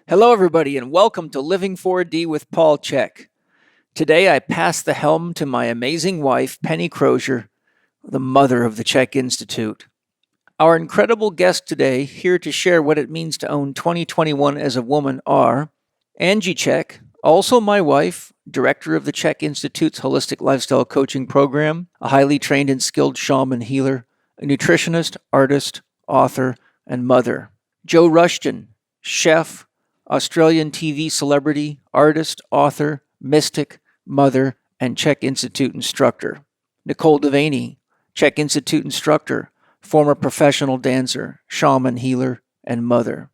Hello, everybody, and welcome to Living 4D with Paul CHEK. Today, I pass the helm to my amazing wife, Penny Crozier, the mother of the CHEK Institute. Our incredible guests today, here to share what it means to own 2021 as a woman, are Angie CHEK, also my wife, director of the CHEK Institute's Holistic Lifestyle Coaching Program, a highly trained and skilled shaman healer, a nutritionist, artist, author, and mother. Joe Rushton, chef, Australian TV celebrity, artist, author, mystic, mother, and CHEK Institute instructor. Nicole Devaney, CHEK Institute instructor, former professional dancer, shaman healer, and mother.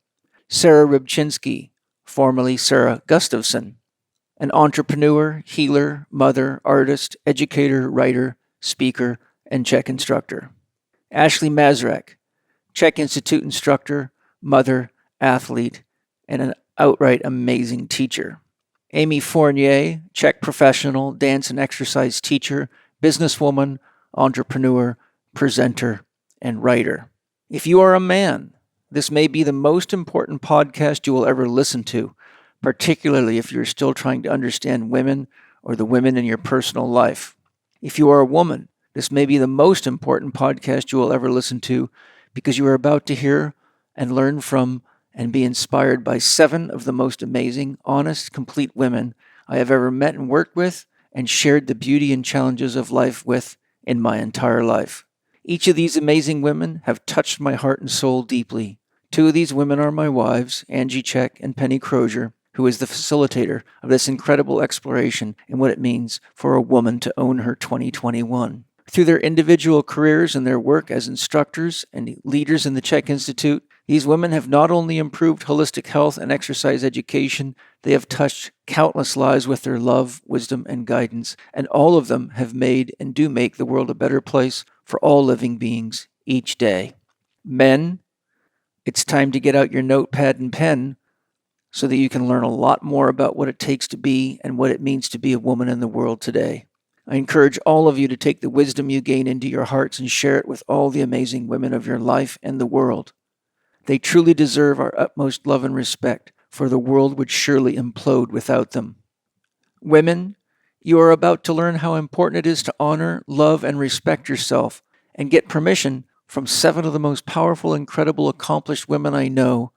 Sara Rybczynski, formerly Sara Gustafson, an entrepreneur, healer, mother, artist, educator, writer, speaker, and CHEK instructor. Ashley Mazurek, CHEK Institute instructor, mother, athlete, and an outright amazing teacher. Amy Fournier, CHEK professional, dance and exercise teacher, businesswoman, entrepreneur, presenter, and writer. If you are a man, this may be the most important podcast you will ever listen to, particularly if you're still trying to understand women or the women in your personal life. If you are a woman, this may be the most important podcast you will ever listen to because you are about to hear and learn from and be inspired by 7 of the most amazing, honest, complete women I have ever met and worked with and shared the beauty and challenges of life with in my entire life. Each of these amazing women have touched my heart and soul deeply. 2 of these women are my wives, Angie CHEK and Penny Crozier, who is the facilitator of this incredible exploration in what it means for a woman to own her 2021. Through their individual careers and their work as instructors and leaders in the CHEK Institute, these women have not only improved holistic health and exercise education, they have touched countless lives with their love, wisdom, and guidance, and all of them have made and do make the world a better place for all living beings each day. Men, it's time to get out your notepad and pen so that you can learn a lot more about what it takes to be and what it means to be a woman in the world today. I encourage all of you to take the wisdom you gain into your hearts and share it with all the amazing women of your life and the world. They truly deserve our utmost love and respect, for the world would surely implode without them. Women, you are about to learn how important it is to honor, love, and respect yourself, and get permission from 7 of the most powerful, incredible, accomplished women I know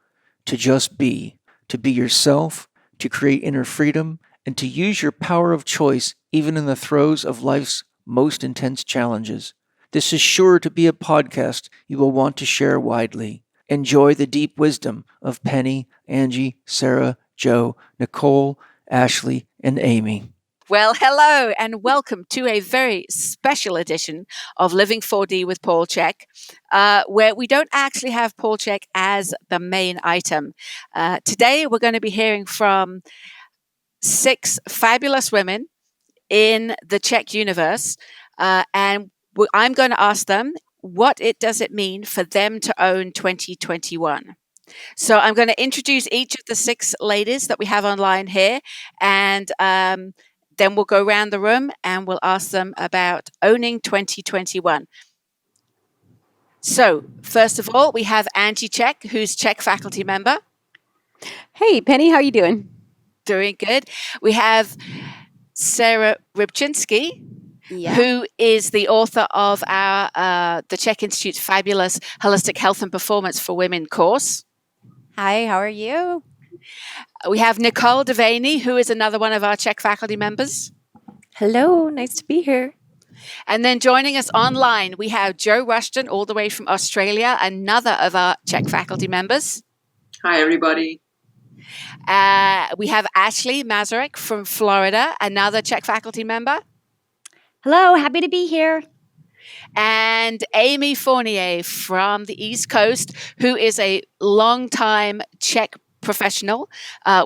to just be, to be yourself, to create inner freedom, and to use your power of choice even in the throes of life's most intense challenges. This is sure to be a podcast you will want to share widely. Enjoy the deep wisdom of Penny, Angie, Sara, Joe, Nicole, Ashley, and Amy. Well, hello and welcome to a very special edition of Living 4D with Paul CHEK, where we don't actually have Paul CHEK as the main item. Today, we're going to be hearing from 6 fabulous women in the CHEK universe, and I'm going to ask them what does it mean for them to own 2021. So I'm going to introduce each of the 6 ladies that we have online here, and then we'll go around the room and we'll ask them about owning 2021. So first of all, we have Angie CHEK, who's CHEK faculty member. Hey, Penny, how are you doing? Doing good. We have Sara Rybczynski, who is the author of our the CHEK Institute's fabulous Holistic Health and Performance for Women course. Hi, how are you? We have Nicole Devaney, who is another one of our CHEK faculty members. Hello, nice to be here. And then joining us online, we have Joe Rushton, all the way from Australia, another of our CHEK faculty members. Hi, everybody. We have Ashley Mazurek from Florida, another CHEK faculty member. Hello, happy to be here. And Amy Fournier from the East Coast, who is a longtime CHEK professional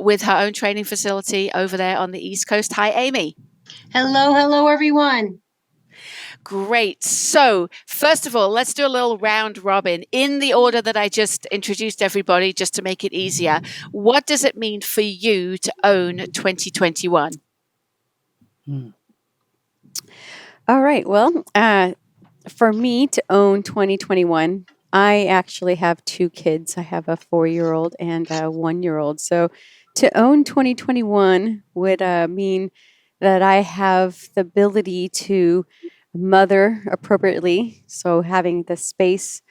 with her own training facility over there on the East Coast. Hi, Amy. Hello, everyone. Great. So first of all, let's do a little round robin in the order that I just introduced everybody, just to make it easier. What does it mean for you to own 2021? All right. Well, for me to own 2021, I actually have two kids. I have a 4-year-old and a 1-year-old. So to own 2021 would mean that I have the ability to mother appropriately. So having the space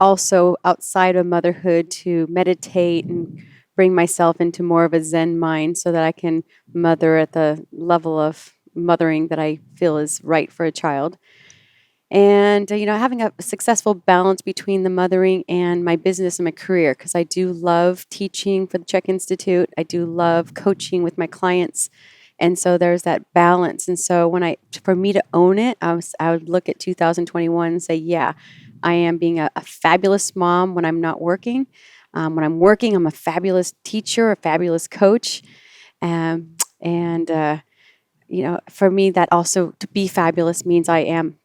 also outside of motherhood to meditate and bring myself into more of a Zen mind so that I can mother at the level of mothering that I feel is right for a child. And, having a successful balance between the mothering and my business and my career, because I do love teaching for the CHEK Institute. I do love coaching with my clients. And so there's that balance. And so for me to own it, I would look at 2021 and say, yeah, I am being a fabulous mom when I'm not working. When I'm working, I'm a fabulous teacher, a fabulous coach. For me, that also to be fabulous means I am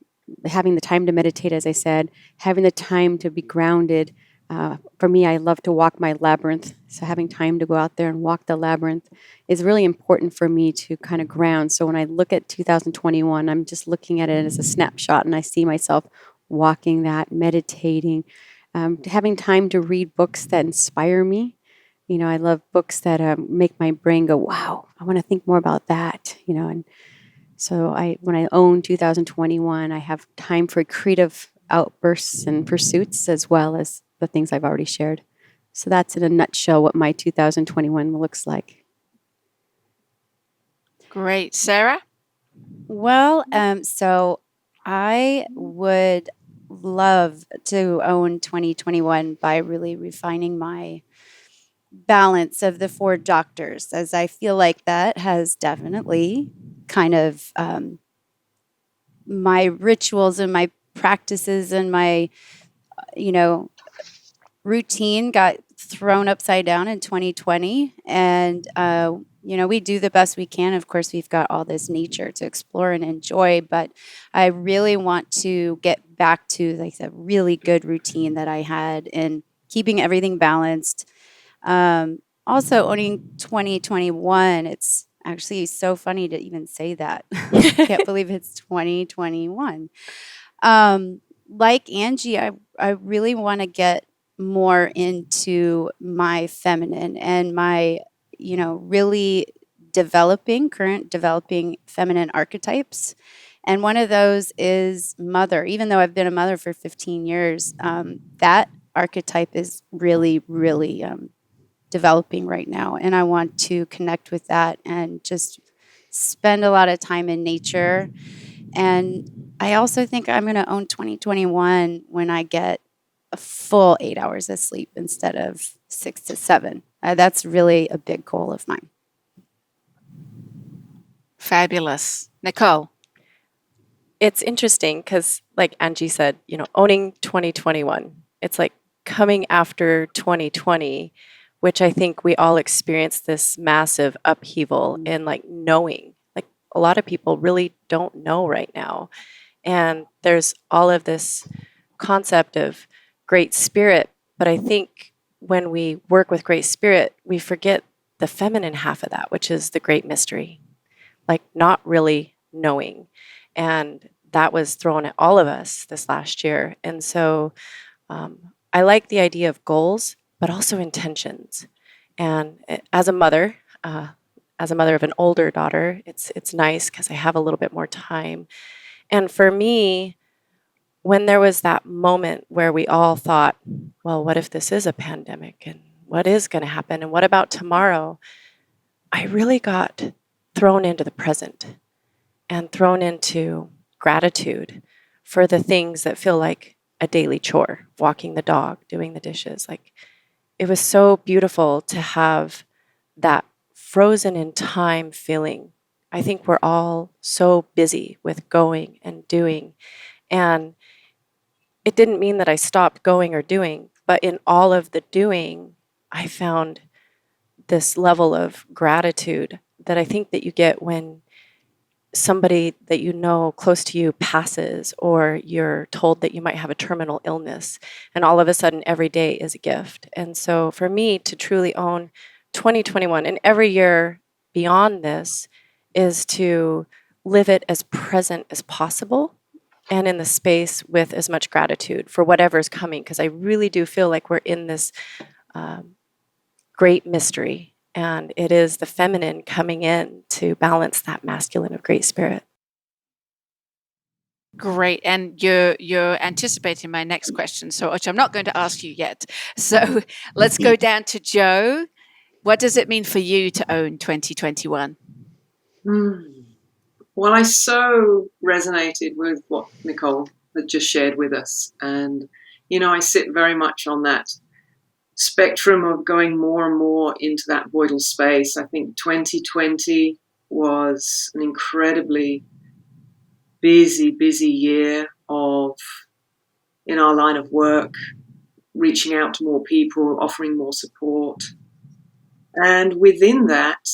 having the time to meditate, as I said, having the time to be grounded. For me, I love to walk my labyrinth. So having time to go out there and walk the labyrinth is really important for me to kind of ground. So when I look at 2021, I'm just looking at it as a snapshot and I see myself walking that, meditating, having time to read books that inspire me. I love books that make my brain go, wow, I want to think more about that, and so when I own 2021, I have time for creative outbursts and pursuits as well as the things I've already shared. So that's in a nutshell what my 2021 looks like. Great. Sarah? Well, so I would love to own 2021 by really refining my balance of the 4 doctors, as I feel like that has definitely kind of my rituals and my practices and my, routine got thrown upside down in 2020. And, we do the best we can. Of course, we've got all this nature to explore and enjoy, but I really want to get back to like a really good routine that I had in keeping everything balanced. Also owning 2021, it's actually so funny to even say that. Can't believe it's 2021. Like Angie, I really want to get more into my feminine and my, really current developing feminine archetypes. And one of those is mother. Even though I've been a mother for 15 years, that archetype is really, really developing right now. And I want to connect with that and just spend a lot of time in nature. And I also think I'm going to own 2021 when I get a full 8 hours of sleep instead of 6 to 7. That's really a big goal of mine. Fabulous. Nicole? It's interesting because, like Angie said, owning 2021, it's like coming after 2020, which I think we all experienced this massive upheaval in like knowing. Like a lot of people really don't know right now. And there's all of this concept of great spirit. But I think when we work with great spirit, we forget the feminine half of that, which is the great mystery, like not really knowing. And that was thrown at all of us this last year. And so I like the idea of goals, but also intentions. And as a mother of an older daughter, it's nice because I have a little bit more time. And for me, when there was that moment where we all thought, well, what if this is a pandemic? And what is going to happen? And what about tomorrow? I really got thrown into the present and thrown into gratitude for the things that feel like a daily chore, walking the dog, doing the dishes. Like it was so beautiful to have that frozen in time feeling. I think we're all so busy with going and doing. And it didn't mean that I stopped going or doing, but in all of the doing, I found this level of gratitude that I think that you get when somebody that you know close to you passes, or you're told that you might have a terminal illness, and all of a sudden every day is a gift. And so for me to truly own 2021 and every year beyond this is to live it as present as possible and in the space with as much gratitude for whatever's coming, because I really do feel like we're in this great mystery, and it is the feminine coming in to balance that masculine of great spirit. Great, and you're anticipating my next question, so which I'm not going to ask you yet. So let's go down to Joe. What does it mean for you to own 2021? Well, I so resonated with what Nicole had just shared with us. And, I sit very much on that spectrum of going more and more into that voidal space. I think 2020 was an incredibly busy year in our line of work, reaching out to more people, offering more support. And within that,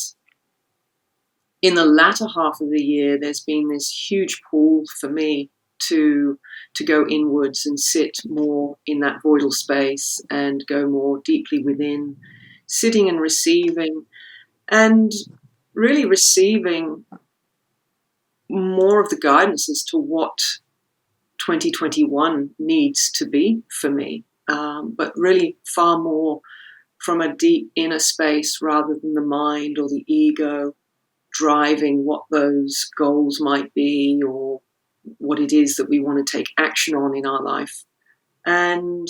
in the latter half of the year, there's been this huge pull for me to go inwards and sit more in that voidal space and go more deeply within, sitting and receiving, and really receiving more of the guidance as to what 2021 needs to be for me, but really far more from a deep inner space rather than the mind or the ego driving what those goals might be or what it is that we want to take action on in our life, and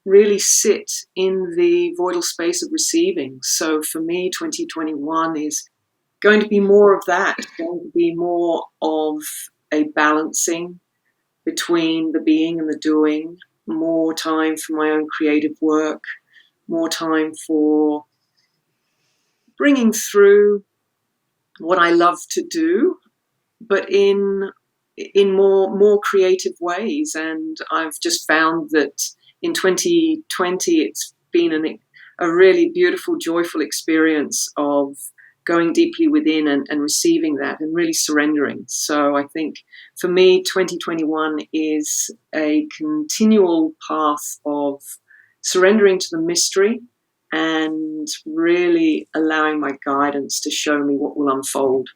really sit in the voidal space of receiving. So for me, 2021 is going to be more of that, going to be more of a balancing between the being and the doing, more time for my own creative work, more time for bringing through what I love to do, but in more creative ways. And I've just found that in 2020, it's been a really beautiful, joyful experience of going deeply within and receiving that and really surrendering. So I think for me, 2021 is a continual path of surrendering to the mystery and really allowing my guidance to show me what will unfold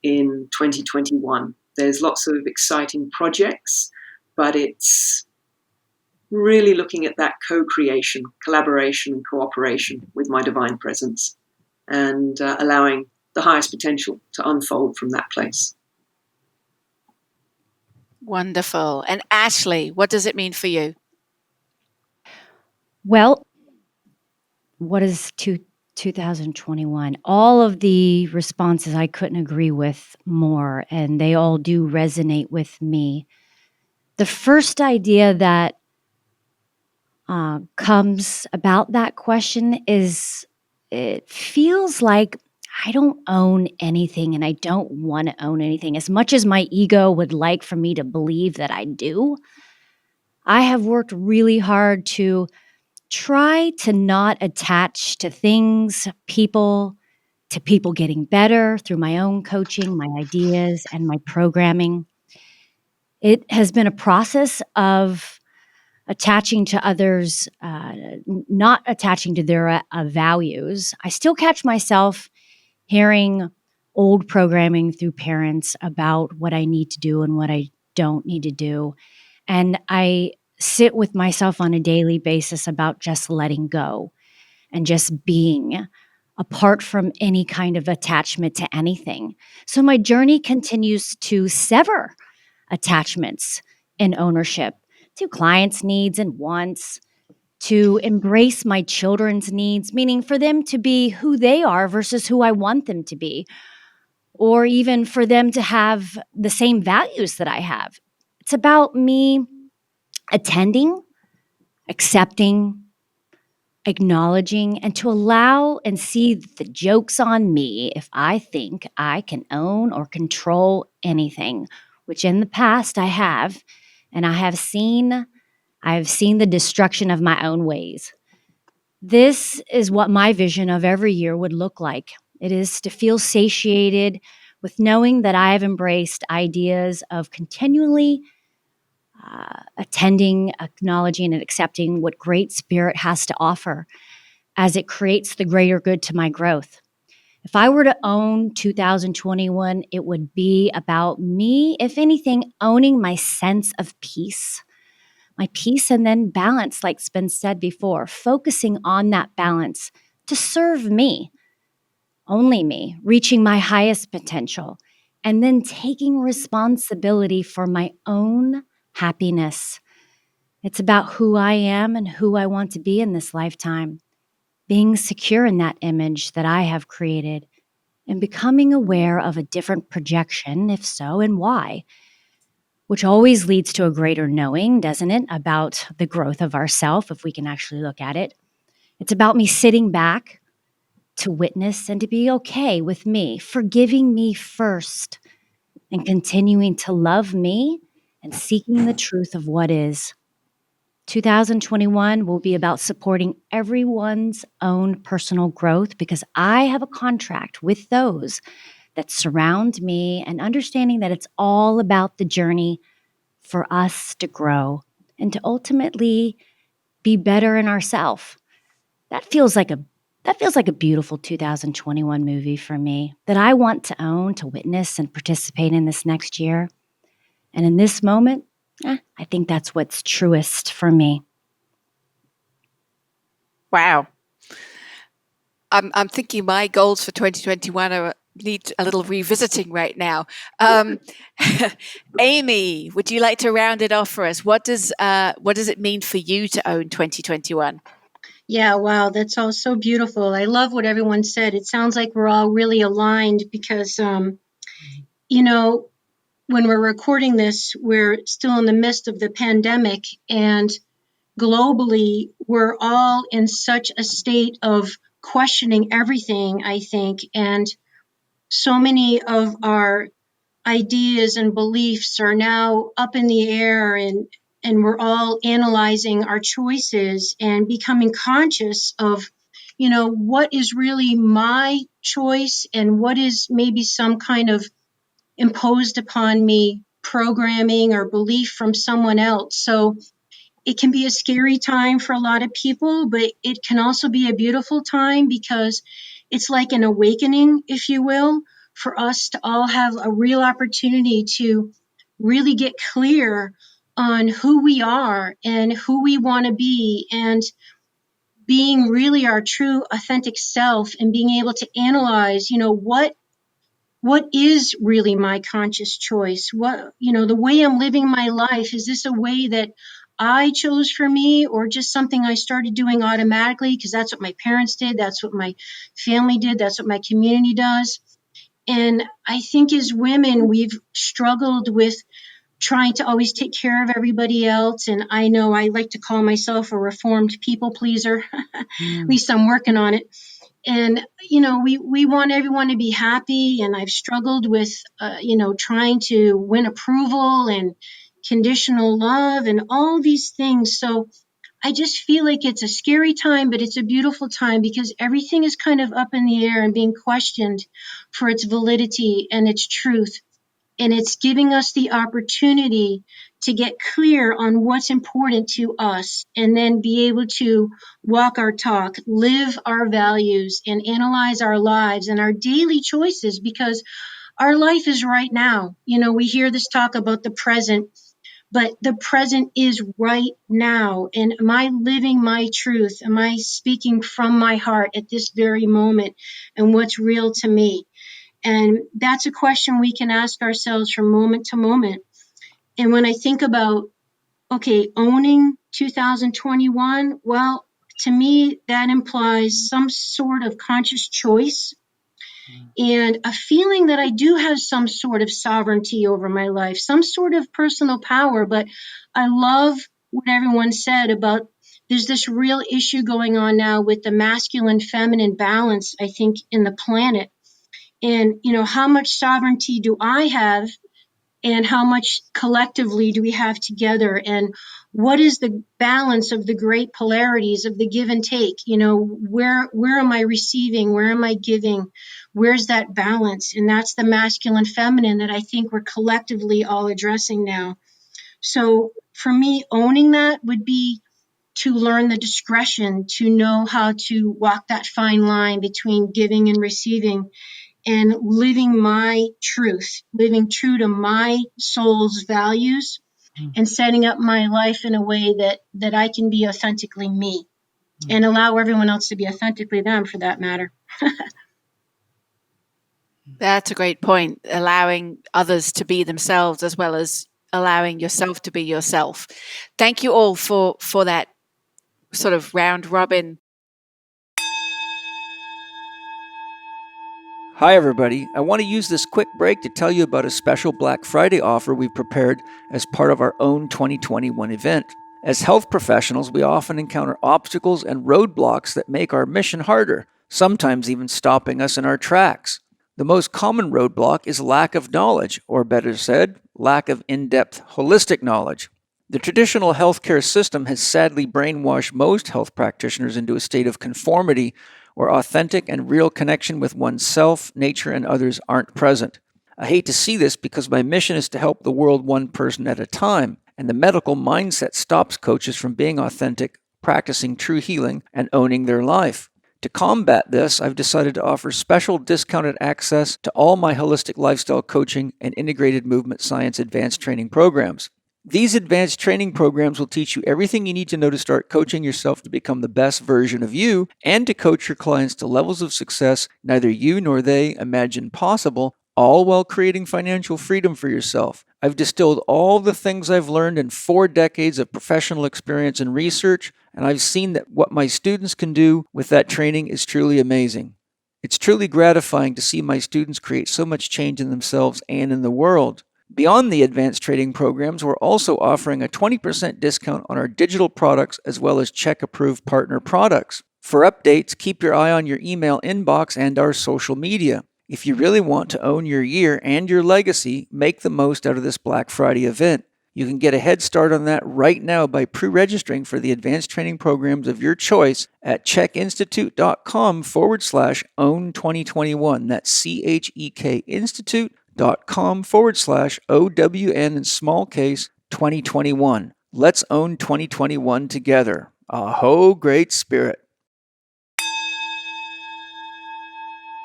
in 2021. There's lots of exciting projects, but it's really looking at that co-creation, collaboration, and cooperation with my divine presence, and allowing the highest potential to unfold from that place. Wonderful. And Ashley, what does it mean for you? Well, what is 2021? All of the responses I couldn't agree with more, and they all do resonate with me. The first idea that comes about that question is it feels like I don't own anything and I don't want to own anything. As much as my ego would like for me to believe that I do, I have worked really hard to try to not attach to things, to people getting better through my own coaching, my ideas, and my programming. It has been a process of attaching to others, not attaching to their values. I still catch myself hearing old programming through parents about what I need to do and what I don't need to do. And I sit with myself on a daily basis about just letting go and just being apart from any kind of attachment to anything. So my journey continues to sever attachments and ownership to clients' needs and wants, to embrace my children's needs, meaning for them to be who they are versus who I want them to be, or even for them to have the same values that I have. It's about me attending, accepting, acknowledging, and to allow and see the joke's on me if I think I can own or control anything, which in the past I have, and I've seen the destruction of my own ways. This is what my vision of every year would look like. It is to feel satiated with knowing that I have embraced ideas of continually attending, acknowledging, and accepting what Great Spirit has to offer as it creates the greater good to my growth. If I were to own 2021, it would be about me, if anything, owning my sense of peace, my peace and then balance, like's been said before, focusing on that balance to serve me, only me, reaching my highest potential, and then taking responsibility for my own happiness. It's about who I am and who I want to be in this lifetime, being secure in that image that I have created, and becoming aware of a different projection, if so, and why, which always leads to a greater knowing, doesn't it, about the growth of ourself, if we can actually look at it. It's about me sitting back to witness and to be okay with me, forgiving me first, and continuing to love me and seeking the truth of what is. 2021 will be about supporting everyone's own personal growth because I have a contract with those that surround me and understanding that it's all about the journey for us to grow and to ultimately be better in ourselves. That feels like a beautiful 2021 movie for me that I want to own, to witness and participate in this next year. And in this moment, I think that's what's truest for me. Wow. I'm thinking my goals for 2021 need a little revisiting right now. Amy, would you like to round it off for us? What does it mean for you to own 2021? Yeah, wow, that's all so beautiful. I love what everyone said. It sounds like we're all really aligned because, you know, when we're recording this, we're still in the midst of the pandemic, and globally, we're all in such a state of questioning everything, I think, and so many of our ideas and beliefs are now up in the air, and we're all analyzing our choices and becoming conscious of, what is really my choice and what is maybe some kind of imposed upon me programming or belief from someone else. So it can be a scary time for a lot of people, but it can also be a beautiful time because it's like an awakening, if you will, for us to all have a real opportunity to really get clear on who we are and who we want to be, and being really our true authentic self, and being able to analyze, what is really my conscious choice? What, the way I'm living my life, is this a way that I chose for me, or just something I started doing automatically because that's what my parents did, that's what my family did, that's what my community does? And I think as women, we've struggled with trying to always take care of everybody else. And I know I like to call myself a reformed people pleaser. At least I'm working on it. And, we want everyone to be happy. And I've struggled with, trying to win approval and conditional love and all these things. So I just feel like it's a scary time, but it's a beautiful time because everything is kind of up in the air and being questioned for its validity and its truth. And it's giving us the opportunity to get clear on what's important to us, and then be able to walk our talk, live our values, and analyze our lives and our daily choices, because our life is right now. We hear this talk about the present, but the present is right now. And am I living my truth? Am I speaking from my heart at this very moment and what's real to me? And that's a question we can ask ourselves from moment to moment. And when I think about, owning 2021, well, to me, that implies some sort of conscious choice and a feeling that I do have some sort of sovereignty over my life, some sort of personal power. But I love what everyone said about there's this real issue going on now with the masculine feminine balance, I think, in the planet. And, how much sovereignty do I have, and how much collectively do we have together? And what is the balance of the great polarities of the give and take? Where am I receiving? Where am I giving? Where's that balance? And that's the masculine feminine that I think we're collectively all addressing now. So for me, owning that would be to learn the discretion, to know how to walk that fine line between giving and receiving, and living my truth, living true to my soul's values, and setting up my life in a way that I can be authentically me and allow everyone else to be authentically them, for that matter. That's a great point. Allowing others to be themselves as well as allowing yourself to be yourself. Thank you all for that sort of round robin. Hi, everybody. I want to use this quick break to tell you about a special Black Friday offer we've prepared as part of our own 2021 event. As health professionals, we often encounter obstacles and roadblocks that make our mission harder, sometimes even stopping us in our tracks. The most common roadblock is lack of knowledge, or better said, lack of in-depth holistic knowledge. The traditional healthcare system has sadly brainwashed most health practitioners into a state of conformity where authentic and real connection with oneself, nature, and others aren't present. I hate to see this because my mission is to help the world one person at a time, and the medical mindset stops coaches from being authentic, practicing true healing, and owning their life. To combat this, I've decided to offer special discounted access to all my holistic lifestyle coaching and integrated movement science advanced training programs. These advanced training programs will teach you everything you need to know to start coaching yourself to become the best version of you and to coach your clients to levels of success neither you nor they imagine possible, all while creating financial freedom for yourself. I've distilled all the things I've learned in 4 decades of professional experience and research, and I've seen that what my students can do with that training is truly amazing. It's truly gratifying to see my students create so much change in themselves and in the world. Beyond the advanced trading programs, we're also offering a 20% discount on our digital products as well as CHEK-approved partner products. For updates, keep your eye on your email inbox and our social media. If you really want to own your year and your legacy, make the most out of this Black Friday event. You can get a head start on that right now by pre-registering for the advanced training programs of your choice at chekinstitute.com/own2021. That's CHEK Institute.com/OWN in small case 2021. Let's own 2021 together. Aho, great spirit.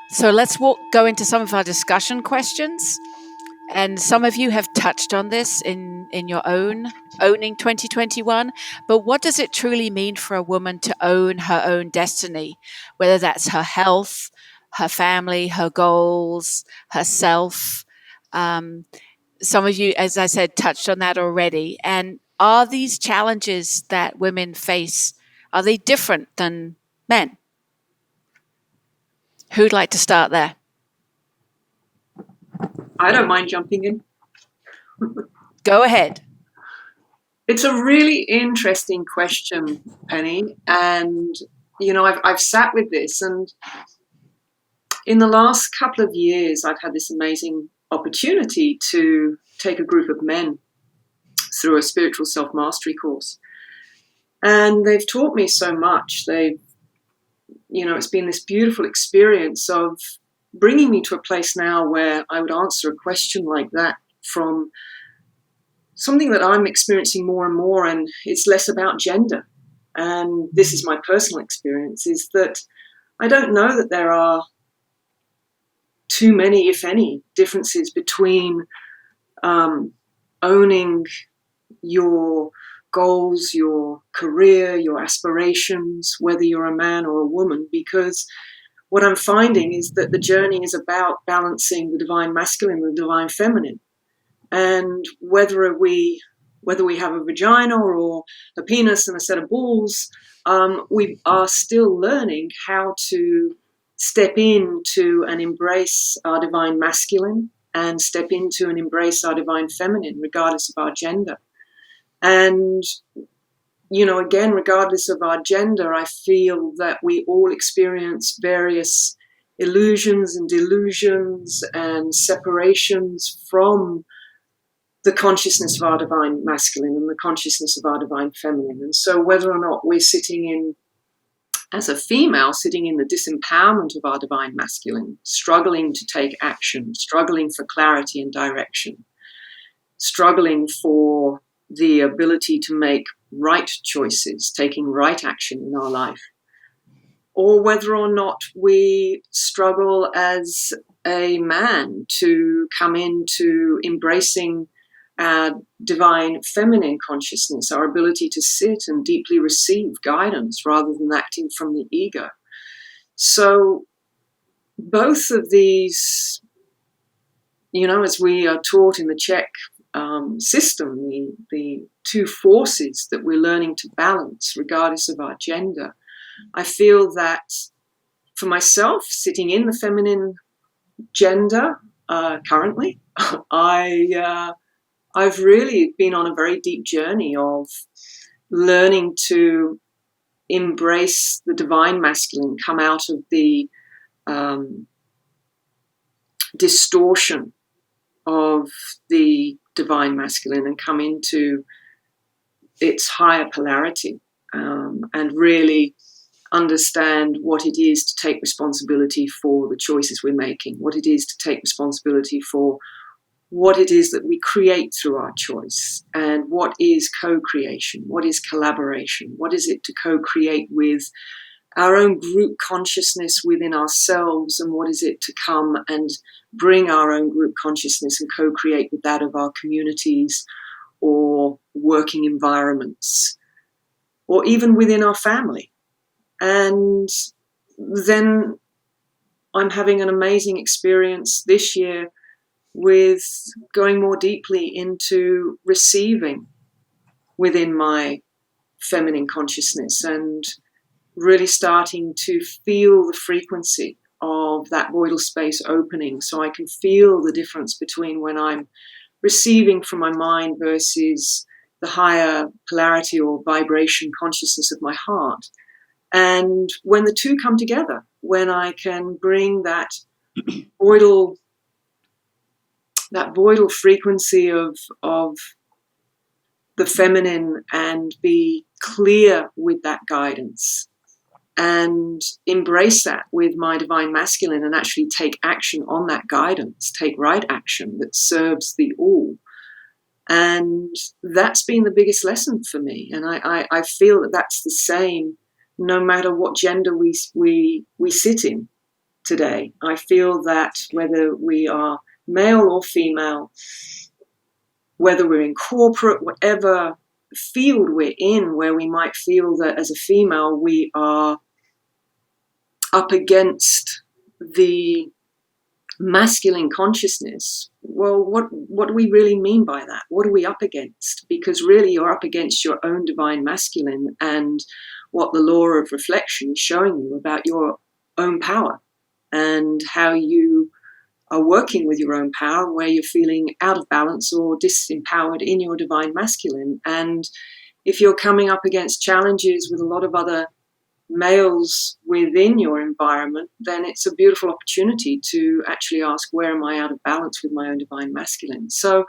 So let's go into some of our discussion questions. And some of you have touched on this in your own owning 2021. But what does it truly mean for a woman to own her own destiny? Whether that's her health, her family, her goals, herself. Some of you, as I said, touched on that already. And are these challenges that women face, are they different than men? Who'd like to start there? I don't mind jumping in. Go ahead. It's a really interesting question, Penny. And, I've sat with this, and in the last couple of years, I've had this amazing opportunity to take a group of men through a spiritual self-mastery course. And they've taught me so much. It's been this beautiful experience of bringing me to a place now where I would answer a question like that from something that I'm experiencing more and more, and it's less about gender. And this is my personal experience, is that I don't know that there are too many, if any, differences between owning your goals, your career, your aspirations, whether you're a man or a woman, because what I'm finding is that the journey is about balancing the divine masculine and the divine feminine. And whether we have a vagina or a penis and a set of balls, we are still learning how to step into and embrace our divine masculine and step into and embrace our divine feminine, regardless of our gender. And, again, regardless of our gender, I feel that we all experience various illusions and delusions and separations from the consciousness of our divine masculine and the consciousness of our divine feminine. And so whether or not we're as a female, sitting in the disempowerment of our divine masculine, struggling to take action, struggling for clarity and direction, struggling for the ability to make right choices, taking right action in our life, or whether or not we struggle as a man to come into embracing our divine feminine consciousness, our ability to sit and deeply receive guidance rather than acting from the ego. So both of these, as we are taught in the CHEK system, the two forces that we're learning to balance regardless of our gender, I feel that for myself, sitting in the feminine gender currently, I've really been on a very deep journey of learning to embrace the divine masculine, come out of the distortion of the divine masculine and come into its higher polarity, and really understand what it is to take responsibility for the choices we're making, what it is to take responsibility for what it is that we create through our choice, and what is co-creation, what is collaboration, what is it to co-create with our own group consciousness within ourselves, and what is it to come and bring our own group consciousness and co-create with that of our communities or working environments, or even within our family. And then I'm having an amazing experience this year with going more deeply into receiving within my feminine consciousness and really starting to feel the frequency of that voidal space opening, so I can feel the difference between when I'm receiving from my mind versus the higher polarity or vibration consciousness of my heart. And when the two come together, when I can bring that voidal frequency of the feminine and be clear with that guidance and embrace that with my divine masculine and actually take action on that guidance, take right action that serves the all. And that's been the biggest lesson for me. And I feel that that's the same no matter what gender we sit in today. I feel that whether we are male or female, whether we're in corporate, whatever field we're in, where we might feel that as a female we are up against the masculine consciousness, well, what do we really mean by that? What are we up against? Because really you're up against your own divine masculine and what the law of reflection is showing you about your own power and how you are working with your own power, where you're feeling out of balance or disempowered in your divine masculine. And if you're coming up against challenges with a lot of other males within your environment, then it's a beautiful opportunity to actually ask, where am I out of balance with my own divine masculine? So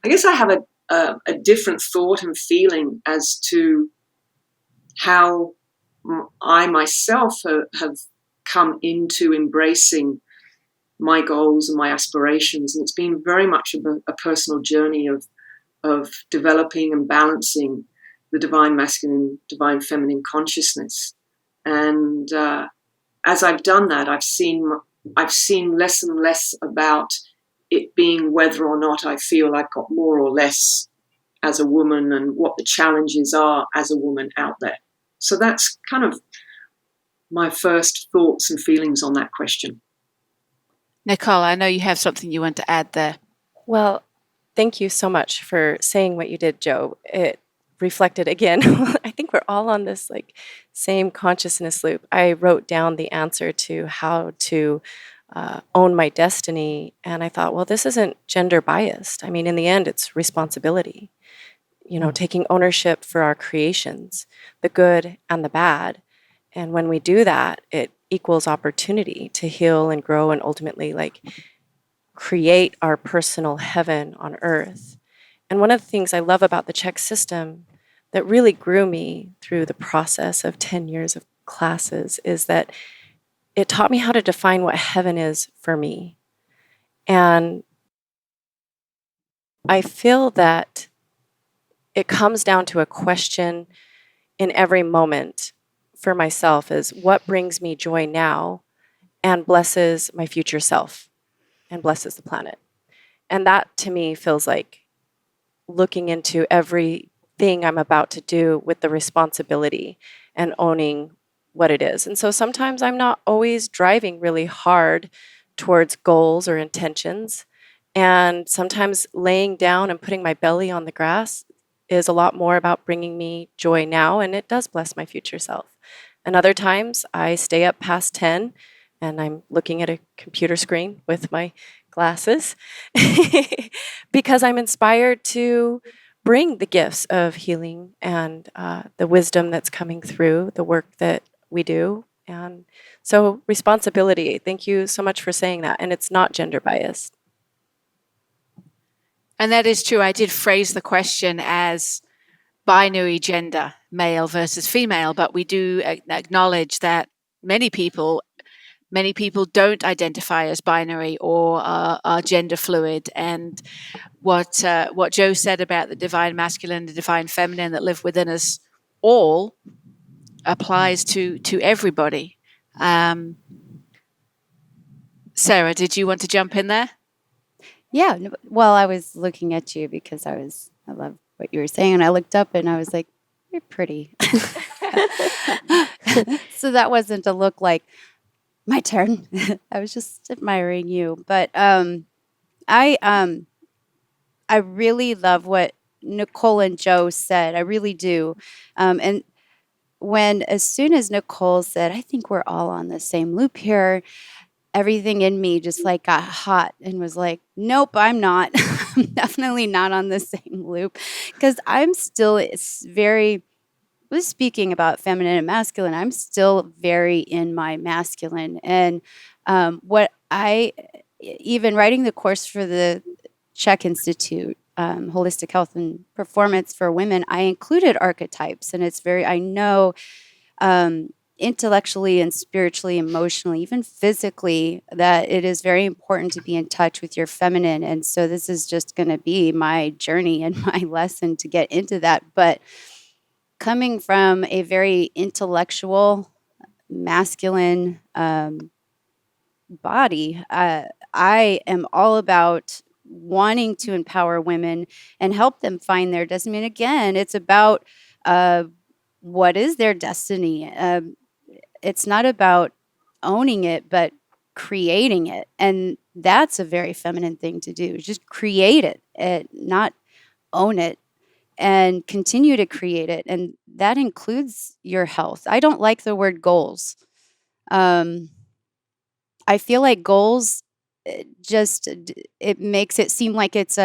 I guess I have a different thought and feeling as to how I myself have come into embracing my goals and my aspirations. And it's been very much a personal journey of developing and balancing the divine masculine, divine feminine consciousness. And as I've done that, I've seen less and less about it being whether or not I feel I've got more or less as a woman and what the challenges are as a woman out there. So that's kind of my first thoughts and feelings on that question. Nicole, I know you have something you want to add there. Well, thank you so much for saying what you did, Joe. It reflected again. I think we're all on this same consciousness loop. I wrote down the answer to how to own my destiny, and I thought, well, this isn't gender biased. I mean, in the end, it's responsibility. Taking ownership for our creations, the good and the bad. And when we do that, it equals opportunity to heal and grow and ultimately create our personal heaven on earth. And one of the things I love about the CHEK system that really grew me through the process of 10 years of classes is that it taught me how to define what heaven is for me. And I feel that it comes down to a question in every moment for myself is what brings me joy now and blesses my future self and blesses the planet. And that to me feels like looking into everything I'm about to do with the responsibility and owning what it is. And so sometimes I'm not always driving really hard towards goals or intentions. And sometimes laying down and putting my belly on the grass is a lot more about bringing me joy now, and it does bless my future self. And other times I stay up past 10 and I'm looking at a computer screen with my glasses because I'm inspired to bring the gifts of healing and the wisdom that's coming through the work that we do. And so responsibility, thank you so much for saying that. And it's not gender biased. And that is true. I did phrase the question as binary gender, male versus female, but we do acknowledge that many people don't identify as binary or are gender fluid. And what Joe said about the divine masculine, the divine feminine that live within us all applies to everybody. Sarah, did you want to jump in there? Yeah. Well, I was looking at you because I love what you were saying, and I looked up and I was like, "You're pretty." So that wasn't a look like my turn. I was just admiring you. But I really love what Nicole and Joe said. I really do. And as soon as Nicole said, "I think we're all on the same loop here," everything in me just like got hot and was like, "Nope, I'm not. I'm definitely not on the same loop," because I'm still was speaking about feminine and masculine. I'm still very in my masculine, and what I even writing the course for the CHEK Institute, Holistic Health and Performance for Women, I included archetypes, and it's very, I know intellectually and spiritually, emotionally, even physically, that it is very important to be in touch with your feminine. And so this is just going to be my journey and my lesson to get into that. But coming from a very intellectual, masculine body, I am all about wanting to empower women and help them find their destiny. And again, it's about what is their destiny. It's not about owning it, but creating it. And that's a very feminine thing to do. Just create it, not own it, and continue to create it. And that includes your health. I don't like the word goals. I feel like goals it makes it seem like it's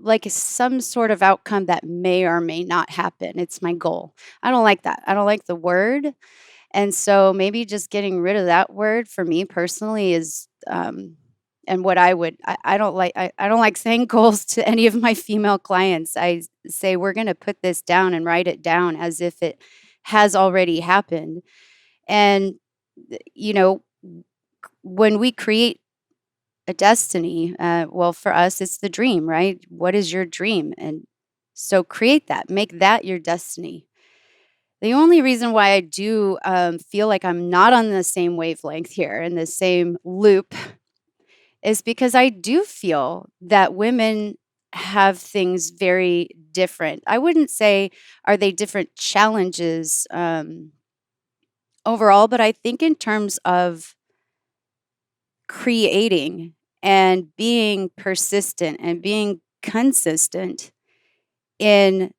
like some sort of outcome that may or may not happen. It's my goal. I don't like that. I don't like the word. And so maybe just getting rid of that word for me personally is and what I don't like saying goals to any of my female clients. I say we're going to put this down and write it down as if it has already happened. And when we create a destiny, well, for us, it's the dream, right? What is your dream? And so create that, make that your destiny. The only reason why I do feel like I'm not on the same wavelength here in the same loop is because I do feel that women have things very different. I wouldn't say are they different challenges overall, but I think in terms of creating and being persistent and being consistent in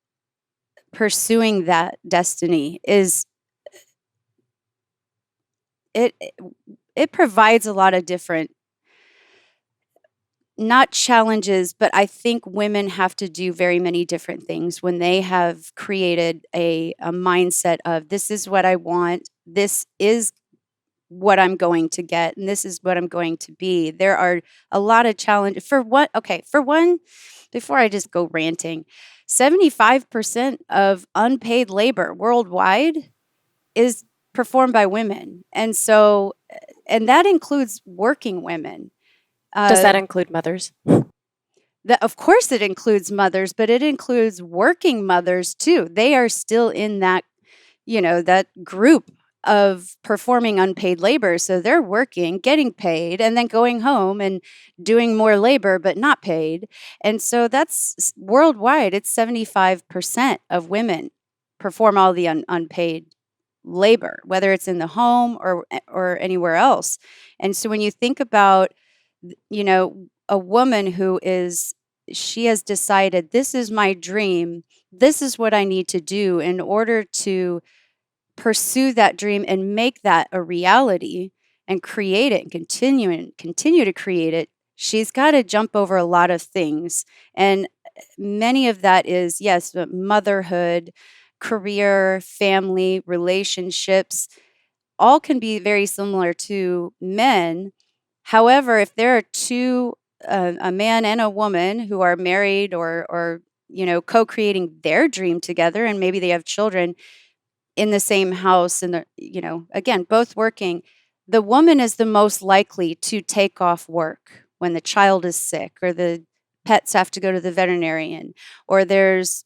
pursuing that destiny it provides a lot of different, not challenges, but I think women have to do very many different things when they have created a mindset of this is what I want, this is what I'm going to get, and this is what I'm going to be. There are a lot of challenges. For one, before I just go ranting, 75% of unpaid labor worldwide is performed by women. And so, and that includes working women. Does that include mothers? that, of course, it includes mothers, but it includes working mothers too. They are still in that, that group of performing unpaid labor. So they're working, getting paid, and then going home and doing more labor, but not paid. And so that's worldwide, it's 75% of women perform all the unpaid labor, whether it's in the home or anywhere else. And so when you think about, a woman she has decided, this is my dream, this is what I need to do in order to pursue that dream and make that a reality and create it and continue to create it, she's got to jump over a lot of things. And many of that is, yes, motherhood, career, family, relationships, all can be very similar to men. However, if there are two, a man and a woman who are married or co-creating their dream together, and maybe they have children in the same house, and again, both working, the woman is the most likely to take off work when the child is sick or the pets have to go to the veterinarian, or there's,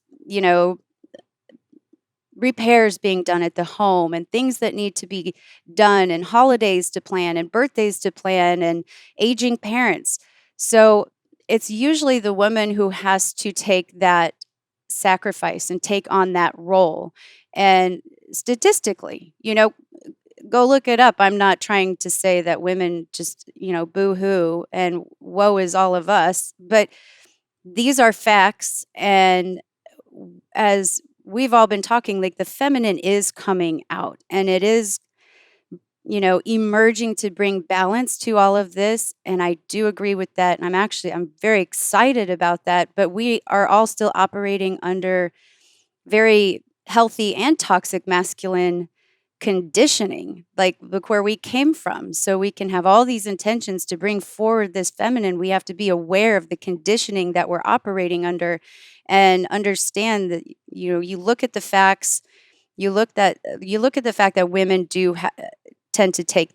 repairs being done at the home and things that need to be done, and holidays to plan and birthdays to plan and aging parents. So it's usually the woman who has to take that sacrifice and take on that role. And statistically, go look it up. I'm not trying to say that women just, boo-hoo and woe is all of us, but these are facts. And as we've all been talking, like, the feminine is coming out, and it is, emerging to bring balance to all of this. And I do agree with that. And I'm very excited about that. But we are all still operating under very healthy and toxic masculine conditioning, like, look where we came from. So we can have all these intentions to bring forward this feminine. We have to be aware of the conditioning that we're operating under and understand that, you look at the facts, you look at the fact that women do tend to take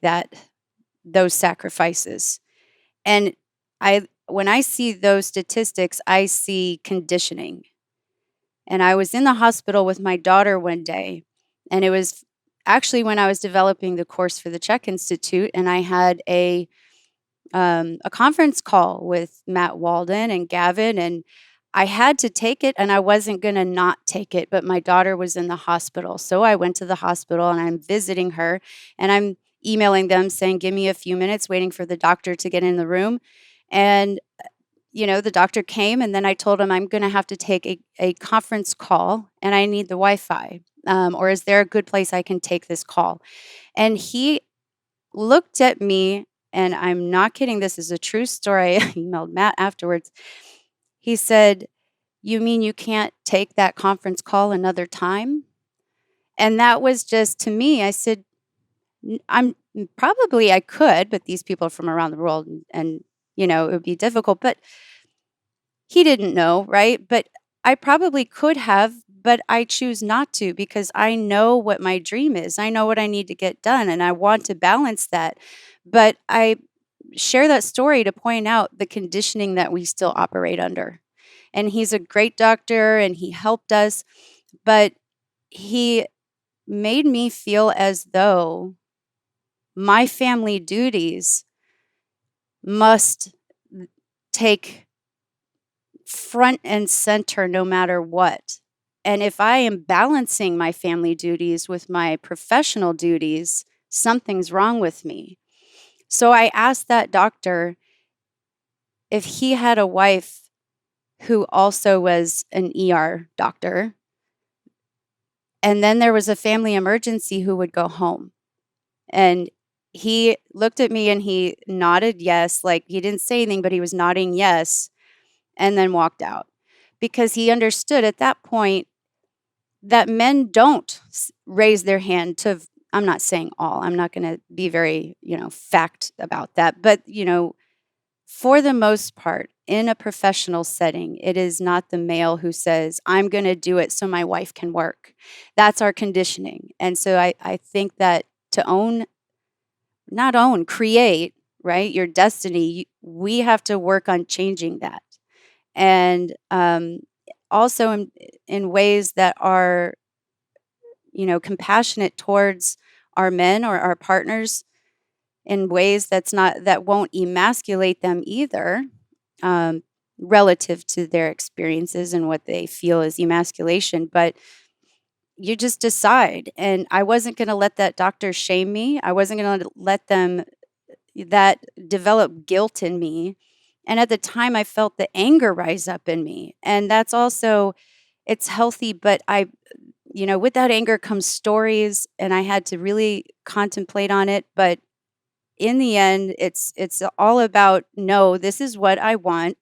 those sacrifices. And when I see those statistics, I see conditioning. And I was in the hospital with my daughter one day, and it was actually when I was developing the course for the CHEK Institute, and I had a conference call with Matt Walden and Gavin, and I had to take it, and I wasn't going to not take it, but my daughter was in the hospital. So I went to the hospital, and I'm visiting her, and I'm emailing them saying, give me a few minutes, waiting for the doctor to get in the room. And the doctor came, and then I told him I'm going to have to take a conference call, and I need the Wi-Fi. Or is there a good place I can take this call? And he looked at me, and I'm not kidding, this is a true story. I emailed Matt afterwards. He said, you mean you can't take that conference call another time? And that was just, to me, I said, I could, but these people are from around the world, and it would be difficult. But he didn't know, right? But I probably could have, but I choose not to, because I know what my dream is. I know what I need to get done, and I want to balance that. But I share that story to point out the conditioning that we still operate under. And he's a great doctor, and he helped us, but he made me feel as though my family duties must take front and center no matter what. And if I am balancing my family duties with my professional duties, something's wrong with me. So I asked that doctor if he had a wife who also was an ER doctor, and then there was a family emergency, who would go home. And he looked at me and he nodded yes, like he didn't say anything, but he was nodding yes, and then walked out, because he understood at that point that men don't raise their hand to, I'm not saying all, I'm not going to be very, fact about that, but, for the most part, in a professional setting, it is not the male who says, I'm going to do it so my wife can work. That's our conditioning. And so I think that to create, right, your destiny, we have to work on changing that. and also in ways that are, compassionate towards our men or our partners, in ways that won't emasculate them either, relative to their experiences and what they feel is emasculation. But you just decide. And I wasn't going to let that doctor shame me. I wasn't going to let them that develop guilt in me. And at the time, I felt the anger rise up in me. And that's also, it's healthy, but with that anger comes stories, and I had to really contemplate on it. But in the end, it's all about, no, this is what I want.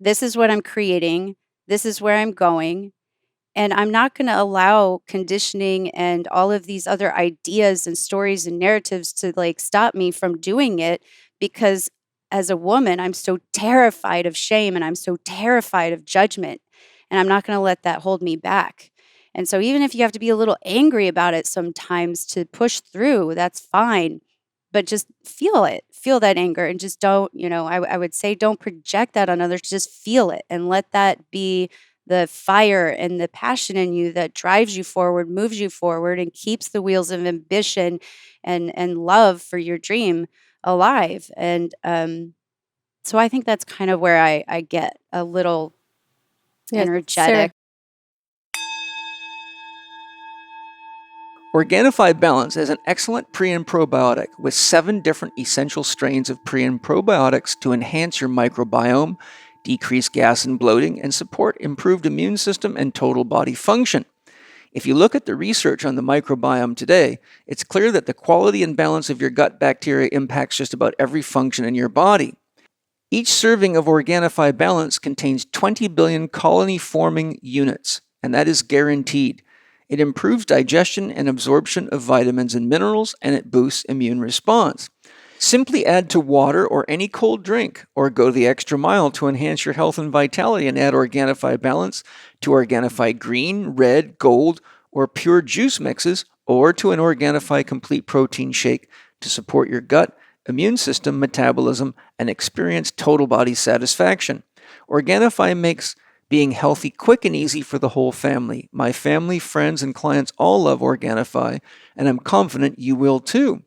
This is what I'm creating. This is where I'm going. And I'm not going to allow conditioning and all of these other ideas and stories and narratives to stop me from doing it, because as a woman, I'm so terrified of shame and I'm so terrified of judgment. And I'm not going to let that hold me back. And so even if you have to be a little angry about it sometimes to push through, that's fine. But just feel that anger, and just don't, I would say don't project that on others. Just feel it and let that be the fire and the passion in you that drives you forward, moves you forward, and keeps the wheels of ambition and love for your dream alive. And so I think that's kind of where I get a little energetic. Sarah. Organifi Balance is an excellent pre and probiotic with 7 different essential strains of pre and probiotics to enhance your microbiome, decrease gas and bloating, and support improved immune system and total body function. If you look at the research on the microbiome today, it's clear that the quality and balance of your gut bacteria impacts just about every function in your body. Each serving of Organifi Balance contains 20 billion colony-forming units, and that is guaranteed. It improves digestion and absorption of vitamins and minerals, and it boosts immune response. Simply add to water or any cold drink, or go the extra mile to enhance your health and vitality and add Organifi Balance to Organifi Green, Red, Gold, or Pure Juice mixes, or to an Organifi Complete Protein Shake to support your gut, immune system, metabolism, and experience total body satisfaction. Organifi makes being healthy quick and easy for the whole family. My family, friends, and clients all love Organifi, and I'm confident you will too.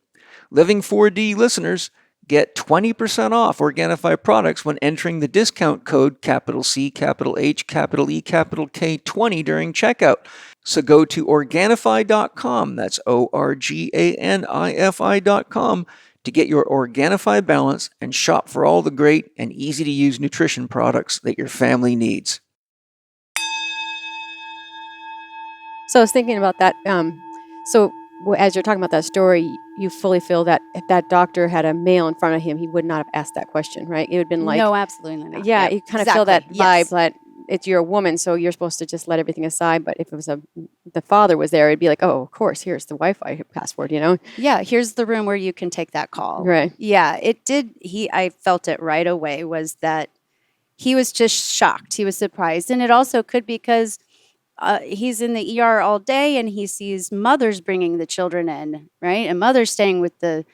Living 4D listeners get 20% off Organifi products when entering the discount code capital C, capital H, capital E, capital K 20 during checkout. So go to Organifi.com, that's Organifi.com, to get your Organifi Balance and shop for all the great and easy-to-use nutrition products that your family needs. So I was thinking about that. So as you're talking about that story, you fully feel that if that doctor had a male in front of him, he would not have asked that question, right? It would have been like, no, absolutely not. yeah, Yep, you kind of feel that exactly. vibe Yes. that you're a woman, so you're supposed to just let everything aside. But if it was the father was there, it'd be like, oh, of course, here's the Wi-Fi password, Yeah, here's the room where you can take that call. Right. Yeah, it did. I felt it right away, was that he was just shocked. He was surprised. And it also could be because he's in the ER all day and he sees mothers bringing the children in, right? And mothers staying with the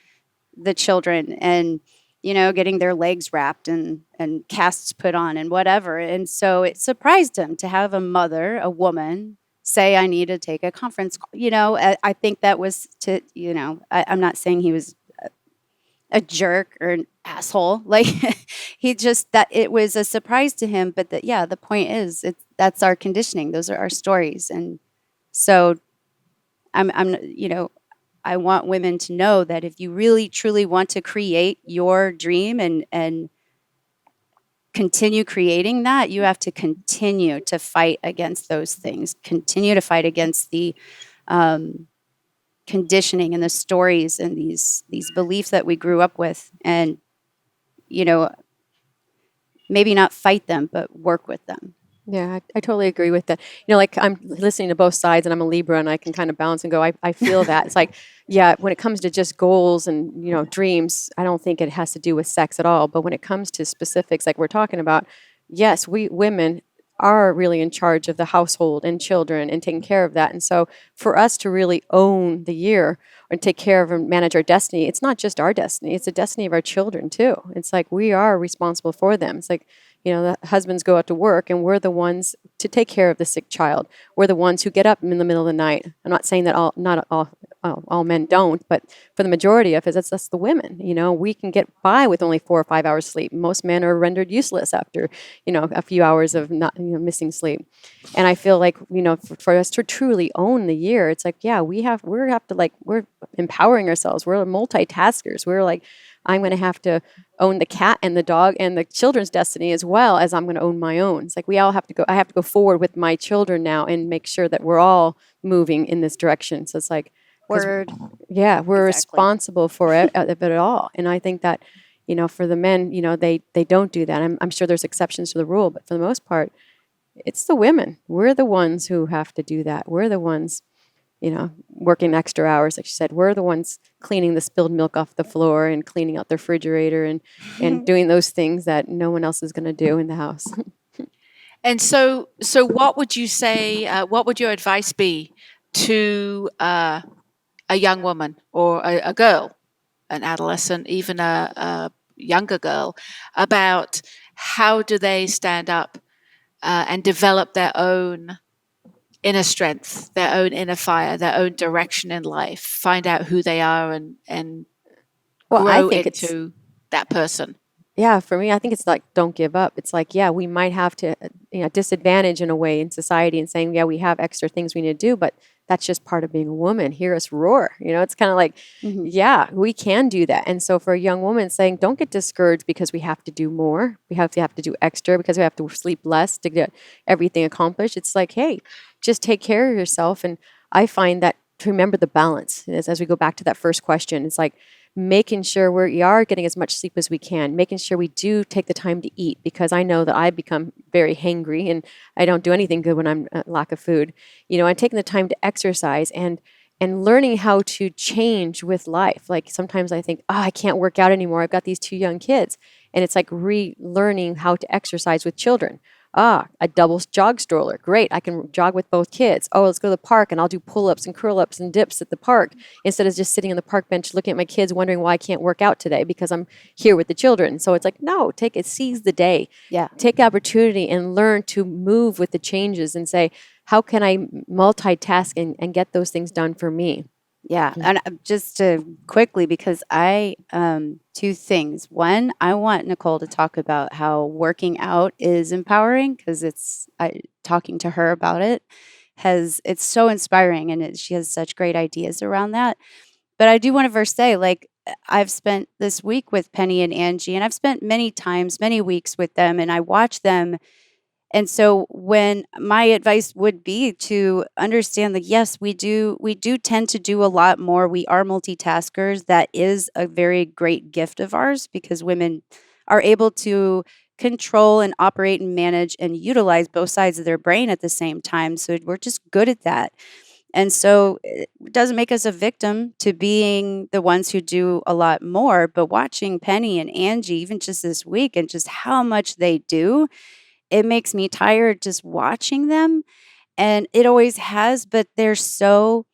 children and, getting their legs wrapped and casts put on and whatever. And so it surprised him to have a woman, say, I need to take a conference call. I think that was I'm not saying he was a jerk or an asshole. Like he just, that it was a surprise to him. But the point is, that's our conditioning. Those are our stories. And so I want women to know that if you really truly want to create your dream and continue creating that, you have to continue to fight against those things, continue to fight against the conditioning and the stories and these beliefs that we grew up with, and maybe not fight them, but work with them. Yeah, I totally agree with that. Like I'm listening to both sides, and I'm a Libra, and I can kind of balance and go, I feel that. It's like, yeah, when it comes to just goals and, dreams, I don't think it has to do with sex at all. But when it comes to specifics, like we're talking about, yes, we women are really in charge of the household and children and taking care of that. And so for us to really own the year and take care of and manage our destiny, it's not just our destiny, it's the destiny of our children too. It's like we are responsible for them. It's like, the husbands go out to work, and we're the ones to take care of the sick child. We're the ones who get up in the middle of the night. I'm not saying that not all men don't, but for the majority of it, that's the women. We can get by with only 4 or 5 hours sleep. Most men are rendered useless after, a few hours of not, missing sleep. And I feel like, for us to truly own the year, it's like, yeah, we're empowering ourselves. We're multitaskers. We're like, I'm going to have to own the cat and the dog and the children's destiny as well as I'm going to own my own. It's like we all have to go. I have to go forward with my children now and make sure that we're all moving in this direction. So it's like, Word. yeah, we're Exactly. responsible for it all. And I think that, for the men, they don't do that. I'm sure there's exceptions to the rule, but for the most part, it's the women. We're the ones who have to do that. We're the ones, working extra hours, like she said. We're the ones cleaning the spilled milk off the floor and cleaning out the refrigerator and doing those things that no one else is going to do in the house. And so what would you say, what would your advice be to a young woman or a girl, an adolescent, even a younger girl, about how do they stand up and develop their own inner strength, their own inner fire, their own direction in life, find out who they are and Well, I grow think into that person? yeah, for me, I think it's like, don't give up. It's like, yeah, we might have to, disadvantage in a way in society and saying, yeah, we have extra things we need to do, but that's just part of being a woman. Hear us roar. It's kind of like, yeah, we can do that. And so for a young woman saying, don't get discouraged because we have to do more. We have to do extra because we have to sleep less to get everything accomplished. It's like, hey, just take care of yourself. And I find that to remember the balance as we go back to that first question, it's like, making sure we are getting as much sleep as we can, making sure we do take the time to eat, because I know that I become very hangry and I don't do anything good when I'm lack of food. I'm taking the time to exercise and learning how to change with life. Like sometimes I think, I can't work out anymore. I've got these 2 young kids. And it's like relearning how to exercise with children. A double jog stroller. Great. I can jog with both kids. Oh, let's go to the park and I'll do pull-ups and curl-ups and dips at the park instead of just sitting on the park bench looking at my kids wondering why I can't work out today because I'm here with the children. So it's like, no, seize the day. Yeah. Take the opportunity and learn to move with the changes and say, how can I multitask and get those things done for me? Yeah. And just to quickly, because I, 2 things. One, I want Nicole to talk about how working out is empowering, because talking to her about it's so inspiring, and she has such great ideas around that. But I do want to first say, like, I've spent this week with Penny and Angie, and I've spent many weeks with them, and I watch them. And so when my advice would be to understand that, yes, we do tend to do a lot more. We are multitaskers. That is a very great gift of ours, because women are able to control and operate and manage and utilize both sides of their brain at the same time. So we're just good at that. And so it doesn't make us a victim to being the ones who do a lot more. But watching Penny and Angie, even just this week, and just how much they do, it makes me tired just watching them. And it always has, but they're so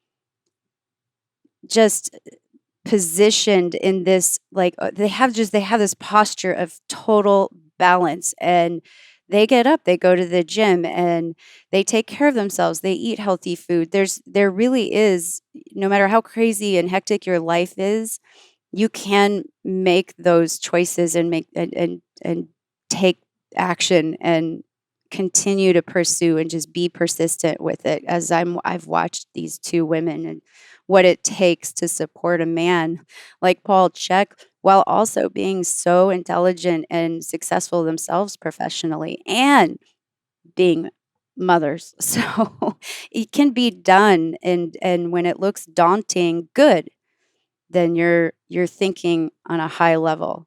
just positioned in this, like, they have this posture of total balance, and they get up, they go to the gym, and they take care of themselves. They eat healthy food. There really is, no matter how crazy and hectic your life is, you can make those choices and make and take action and continue to pursue and just be persistent with it. As I've watched these 2 women and what it takes to support a man like Paul CHEK, while also being so intelligent and successful themselves professionally and being mothers. So it can be done, and when it looks daunting, good, then you're thinking on a high level.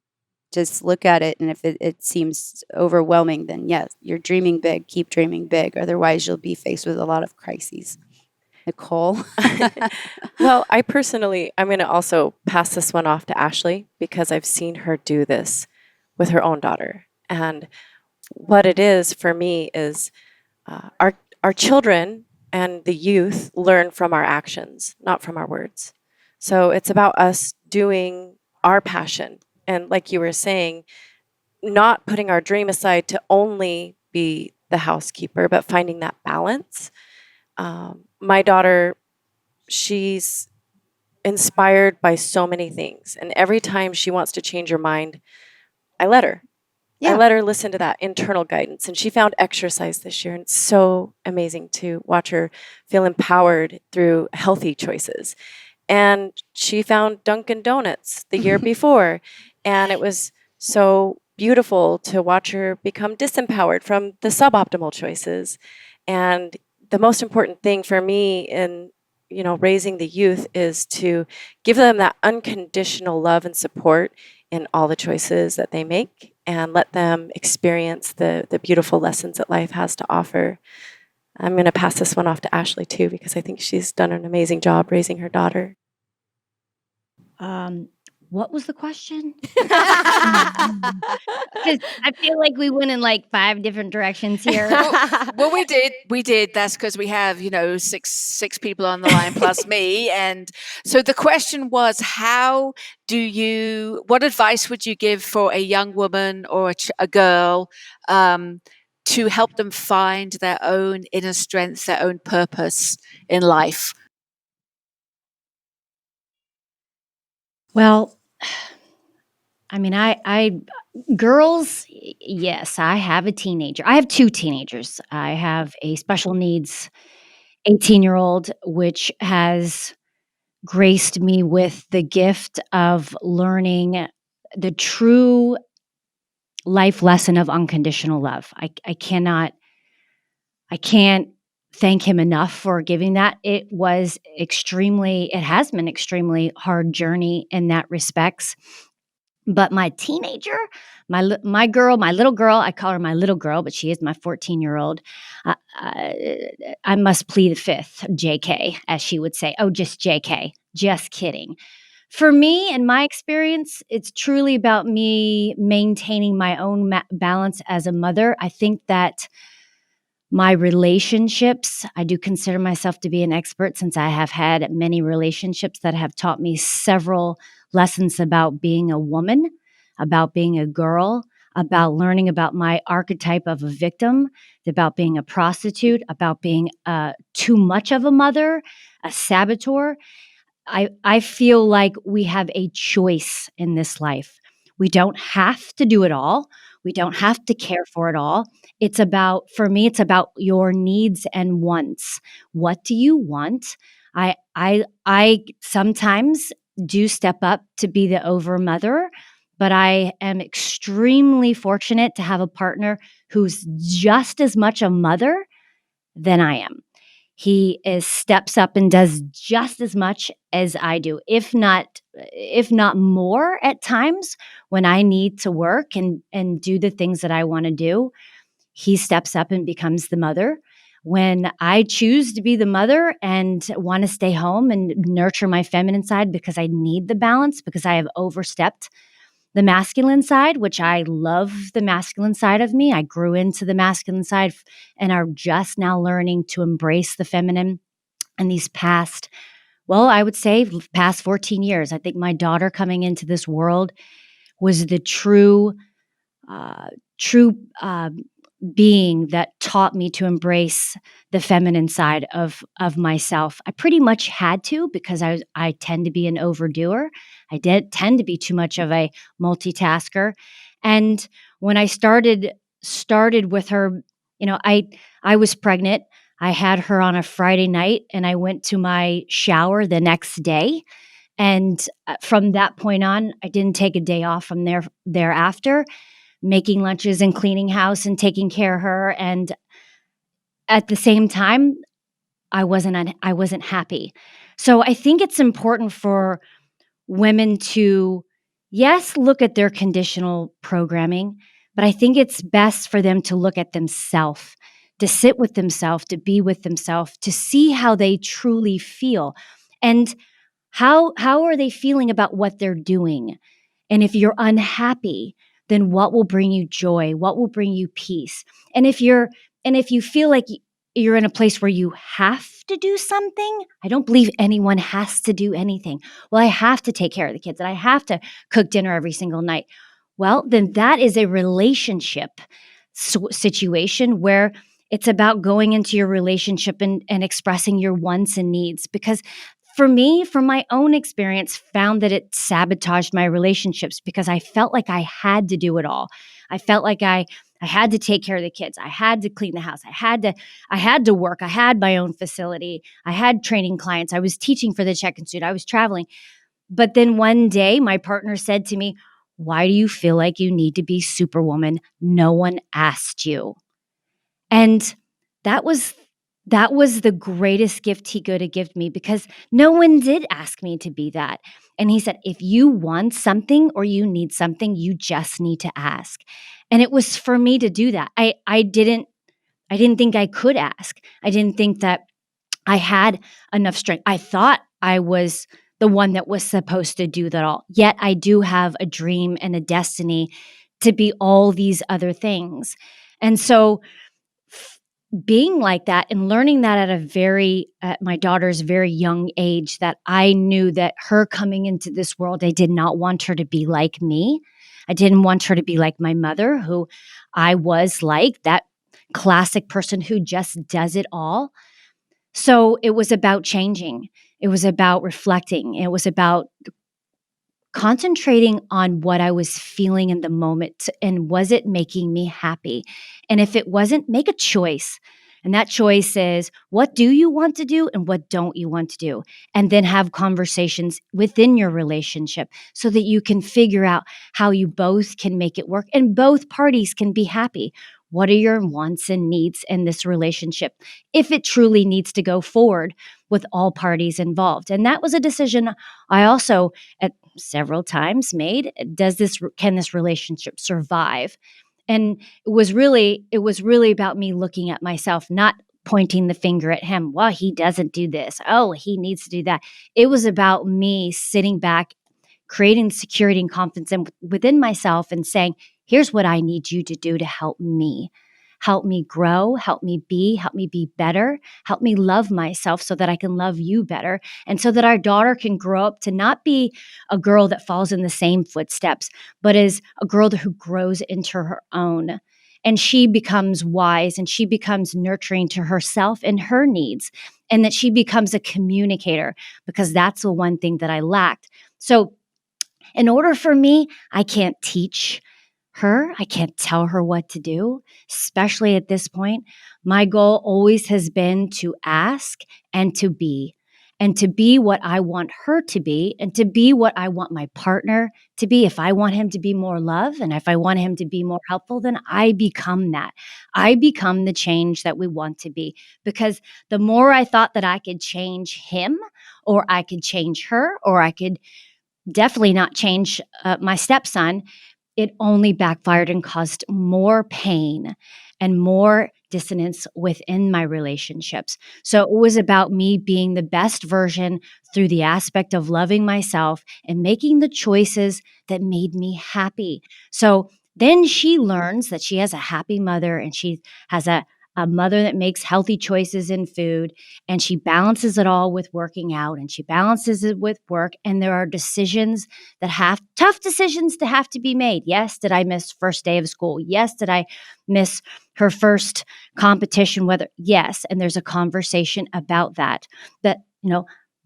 Just look at it, and if it seems overwhelming, then yes, you're dreaming big. Keep dreaming big. Otherwise, you'll be faced with a lot of crises. Nicole? Well, I'm going to also pass this one off to Ashley, because I've seen her do this with her own daughter. And what it is for me is our children and the youth learn from our actions, not from our words. So it's about us doing our passion. And like you were saying, not putting our dream aside to only be the housekeeper, but finding that balance. My daughter, she's inspired by so many things. And every time she wants to change her mind, I let her. I Yeah. let her listen to that internal guidance. And she found exercise this year. And it's so amazing to watch her feel empowered through healthy choices. And she found Dunkin' Donuts the year before. And it was so beautiful to watch her become disempowered from the suboptimal choices. And the most important thing for me in raising the youth is to give them that unconditional love and support in all the choices that they make, and let them experience the beautiful lessons that life has to offer. I'm going to pass this one off to Ashley too, because I think she's done an amazing job raising her daughter. What was the question? Because I feel like we went in like 5 different directions here. Well, we did. That's because we have, six people on the line plus me. And so the question was, what advice would you give for a young woman or a girl to help them find their own inner strength, their own purpose in life? Well, I mean, girls, yes, I have a teenager. I have 2 teenagers. I have a special needs 18-year-old, which has graced me with the gift of learning the true life lesson of unconditional love. I can't thank him enough for giving that. It has been extremely hard journey in that respects. But my teenager, my little girl, I call her my little girl, but she is my 14-year-old. I must plead the fifth, JK, as she would say. Oh, just JK. Just kidding. For me, in my experience, it's truly about me maintaining my own balance as a mother. I think that my relationships, I do consider myself to be an expert since I have had many relationships that have taught me several lessons about being a woman, about being a girl, about learning about my archetype of a victim, about being a prostitute, about being too much of a mother, a saboteur. I feel like we have a choice in this life. We don't have to do it all. We don't have to care for it all. For me, it's about your needs and wants. What do you want? I sometimes do step up to be the over mother, but I am extremely fortunate to have a partner who's just as much a mother than I am. He steps up and does just as much as I do, if not more at times when I need to work and do the things that I want to do. He steps up and becomes the mother. When I choose to be the mother and want to stay home and nurture my feminine side because I need the balance, because I have overstepped the masculine side, which I love the masculine side of me. I grew into the masculine side and are just now learning to embrace the feminine. And these past 14 years, I think my daughter coming into this world was the true being that taught me to embrace the feminine side of myself. I pretty much had to, because I tend to be an overdoer. I tend to be too much of a multitasker. And when I started with her, I was pregnant. I had her on a Friday night and I went to my shower the next day. And from that point on, I didn't take a day off from thereafter, making lunches and cleaning house and taking care of her. And at the same time, I wasn't happy. So I think it's important for women to, yes, look at their conditional programming, but I think it's best for them to look at themselves, to sit with themselves, to be with themselves, to see how they truly feel. And how are they feeling about what they're doing? And if you're unhappy, then what will bring you joy? What will bring you peace? And if you feel like you're in a place where you have to do something, I don't believe anyone has to do anything. Well, I have to take care of the kids and I have to cook dinner every single night. well, then that is a relationship situation where it's about going into your relationship and expressing your wants and needs. Because for me, from my own experience, found that it sabotaged my relationships because I felt like I had to do it all. I felt like I had to take care of the kids. I had to clean the house. I had to work. I had my own facility. I had training clients. I was teaching for the CHEK Institute. I was traveling. But then one day my partner said to me, "Why do you feel like you need to be Superwoman? No one asked you." And that was the greatest gift he could have given me, because no one did ask me to be that. And he said, if you want something or you need something, you just need to ask. And it was for me to do that. I didn't think I could ask. I didn't think that I had enough strength. I thought I was the one that was supposed to do that all. Yet I do have a dream and a destiny to be all these other things. And so being like that and learning that at my daughter's very young age, that I knew that her coming into this world, I did not want her to be like me. I didn't want her to be like my mother, who I was like, that classic person who just does it all. So it was about changing. It was about reflecting. It was about concentrating on what I was feeling in the moment, and was it making me happy? And if it wasn't, make a choice. And that choice is, what do you want to do and what don't you want to do? And then have conversations within your relationship so that you can figure out how you both can make it work and both parties can be happy. What are your wants and needs in this relationship, if it truly needs to go forward with all parties involved? And that was a decision I also at several times made. Can this relationship survive? And it was really about me looking at myself, not pointing the finger at him. Well, he doesn't do this. Oh, he needs to do that. It was about me sitting back, creating security and confidence within myself, and saying, here's what I need you to do to help me. Help me grow, help me be better, help me love myself so that I can love you better. And so that our daughter can grow up to not be a girl that falls in the same footsteps, but is a girl who grows into her own. And she becomes wise and she becomes nurturing to herself and her needs. And that she becomes a communicator, because that's the one thing that I lacked. So in order for me, I can't teach her. I can't tell her what to do, especially at this point. My goal always has been to ask and to be what I want her to be, and to be what I want my partner to be. If I want him to be more love and if I want him to be more helpful, then I become that. I become the change that we want to be, because the more I thought that I could change him, or I could change her, or I could definitely not change my stepson, it only backfired and caused more pain and more dissonance within my relationships. So it was about me being the best version through the aspect of loving myself and making the choices that made me happy. So then she learns that she has a happy mother, and she has a mother that makes healthy choices in food, and she balances it all with working out, and she balances it with work. And there are decisions that have tough decisions to have to be made. Yes, did I miss first day of school? Yes, did I miss her first competition? Yes. And there's a conversation about that,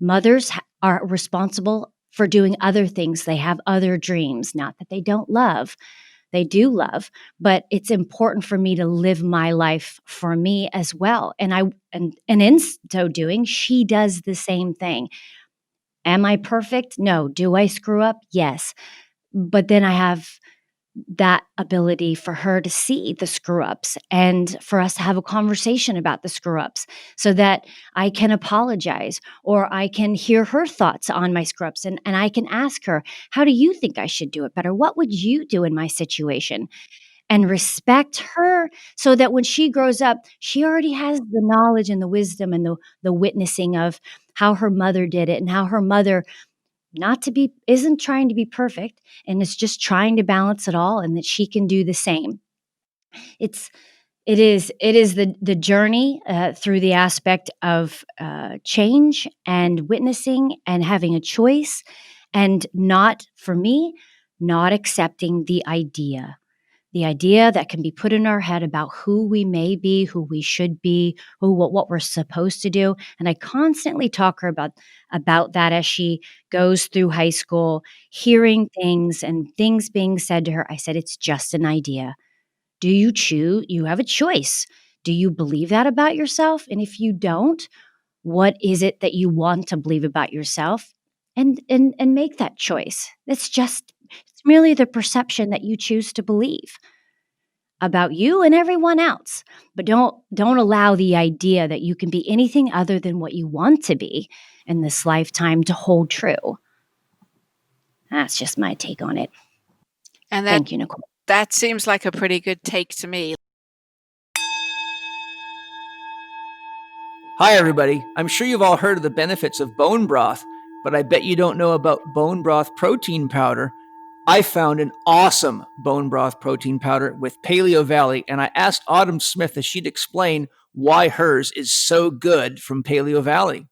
mothers are responsible for doing other things. They have other dreams, not that they don't love. They do love, but it's important for me to live my life for me as well. And in so doing, she does the same thing. Am I perfect? No. Do I screw up? Yes. But then I have that ability for her to see the screw ups and for us to have a conversation about the screw ups, so that I can apologize, or I can hear her thoughts on my screw ups, and I can ask her, how do you think I should do it better? What would you do in my situation? And respect her, so that when she grows up, she already has the knowledge and the wisdom and the witnessing of how her mother did it, and how her mother isn't trying to be perfect, and is just trying to balance it all, and that she can do the same. It is the journey through the aspect of change and witnessing and having a choice, and not, for me, not accepting the idea that can be put in our head about who we may be, who we should be, what we're supposed to do. And I constantly talk her about that as she goes through high school, hearing things and things being said to her. I said, it's just an idea. Do you choose? You have a choice. Do you believe that about yourself? And if you don't, what is it that you want to believe about yourself? And make that choice. It's merely the perception that you choose to believe about you and everyone else. But don't allow the idea that you can be anything other than what you want to be in this lifetime to hold true. That's just my take on it. And Thank you, Nicole. that seems like a pretty good take to me. Hi, everybody. I'm sure you've all heard of the benefits of bone broth, but I bet you don't know about bone broth protein powder. I found an awesome bone broth protein powder with Paleo Valley, and I asked Autumn Smith if she'd explain why hers is so good from Paleo Valley.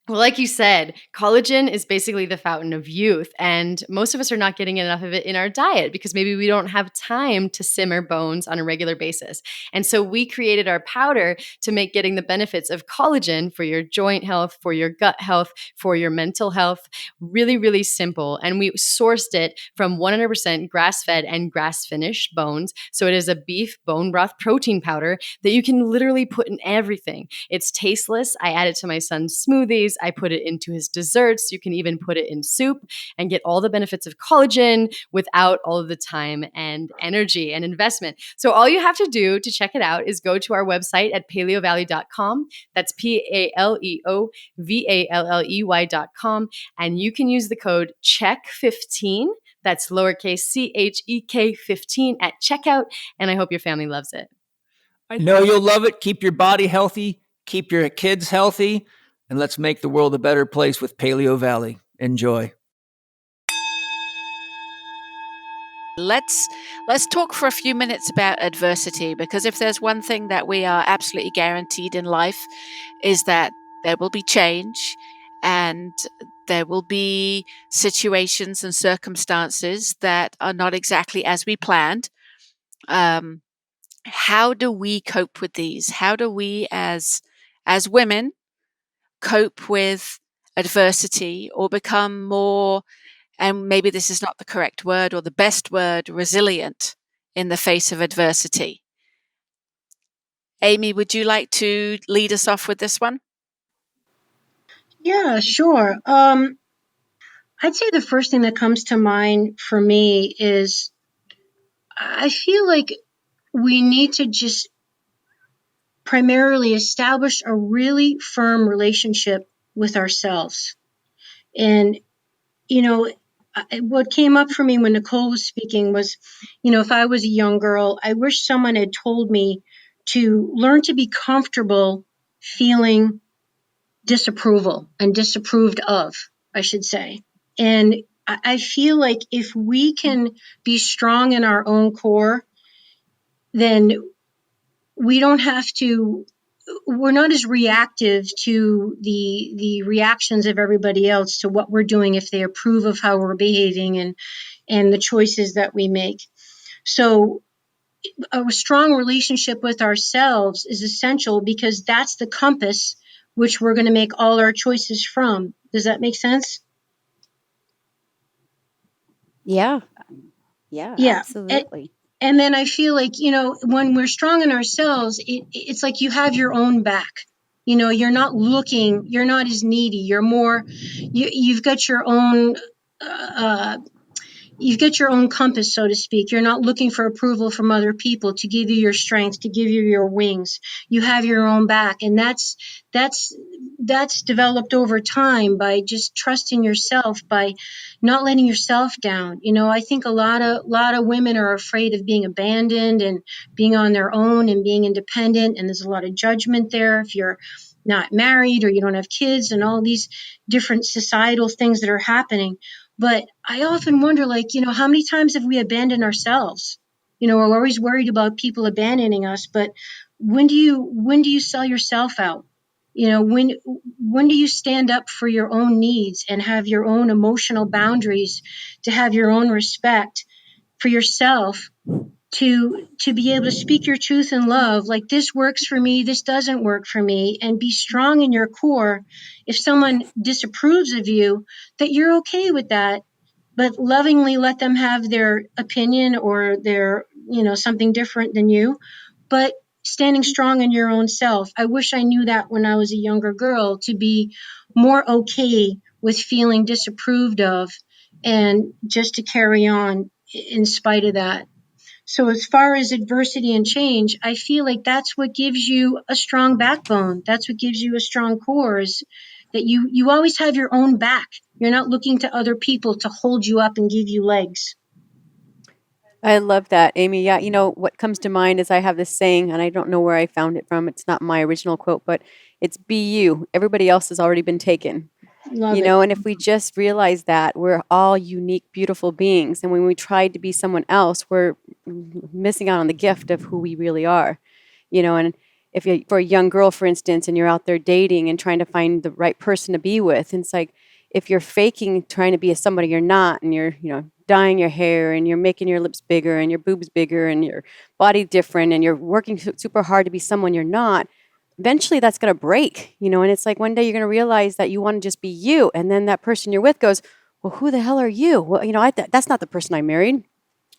Well, like you said, collagen is basically the fountain of youth, and most of us are not getting enough of it in our diet because maybe we don't have time to simmer bones on a regular basis. And so we created our powder to make getting the benefits of collagen for your joint health, for your gut health, for your mental health really, really simple. And we sourced it from 100% grass-fed and grass-finished bones. So it is a beef bone broth protein powder that you can literally put in everything. It's tasteless. I add it to my son's smoothies. I put it into his desserts. You can even put it in soup and get all the benefits of collagen without all of the time and energy and investment. So all you have to do to check it out is go to our website at paleovalley.com. That's PALEOVALLEY.com. And you can use the code CHEK15. That's lowercase CHEK 15 at checkout. And I hope your family loves it. I know you'll love it. Keep your body healthy, keep your kids healthy, and let's make the world a better place with Paleo Valley. Enjoy. Let's talk for a few minutes about adversity, because if there's one thing that we are absolutely guaranteed in life is that there will be change and there will be situations and circumstances that are not exactly as we planned. How do we cope with these? How do we as women cope with adversity or become more, and maybe this is not the correct word or the best word, resilient in the face of adversity? Amy, would you like to lead us off with this one? Yeah, sure. I'd say the first thing that comes to mind for me is I feel like we need to just primarily establish a really firm relationship with ourselves. And, what came up for me when Nicole was speaking was, if I was a young girl, I wish someone had told me to learn to be comfortable feeling disapproval and disapproved of, I should say. And I feel like if we can be strong in our own core, then we're not as reactive to the reactions of everybody else to what we're doing if they approve of how we're behaving and the choices that we make. So a strong relationship with ourselves is essential because that's the compass which we're going to make all our choices from. Does that make sense? Yeah, absolutely. And then I feel like, when we're strong in ourselves, it's like you have your own back. You're not as needy. You're more, you've got your own, compass, so to speak. You're not looking for approval from other people to give you your strength, to give you your wings. You have your own back. And that's developed over time by just trusting yourself, by not letting yourself down. I think a lot of women are afraid of being abandoned and being on their own and being independent. And there's a lot of judgment there if you're not married or you don't have kids and all these different societal things that are happening. But I often wonder, how many times have we abandoned ourselves? We're always worried about people abandoning us, but when do you sell yourself out? When do you stand up for your own needs and have your own emotional boundaries, to have your own respect for yourself, to be able to speak your truth in love, like, this works for me, this doesn't work for me, and be strong in your core. If someone disapproves of you, that you're okay with that, but lovingly let them have their opinion or their, something different than you, but standing strong in your own self. I wish I knew that when I was a younger girl, to be more okay with feeling disapproved of, and just to carry on in spite of that. So as far as adversity and change, I feel like that's what gives you a strong backbone. That's what gives you a strong core, is that you always have your own back. You're not looking to other people to hold you up and give you legs. I love that, Amy. Yeah, what comes to mind is I have this saying, and I don't know where I found it from. It's not my original quote, but it's "Be you. Everybody else has already been taken." Love it. And if we just realize that we're all unique, beautiful beings, and when we try to be someone else, we're missing out on the gift of who we really are. And if you're for a young girl, for instance, and you're out there dating and trying to find the right person to be with, and it's like, if you're faking trying to be somebody you're not, and you're, dyeing your hair, and you're making your lips bigger and your boobs bigger and your body different, and you're working super hard to be someone you're not, eventually that's going to break, and it's like one day you're going to realize that you want to just be you. And then that person you're with goes, well, who the hell are you? Well, that's not the person I married,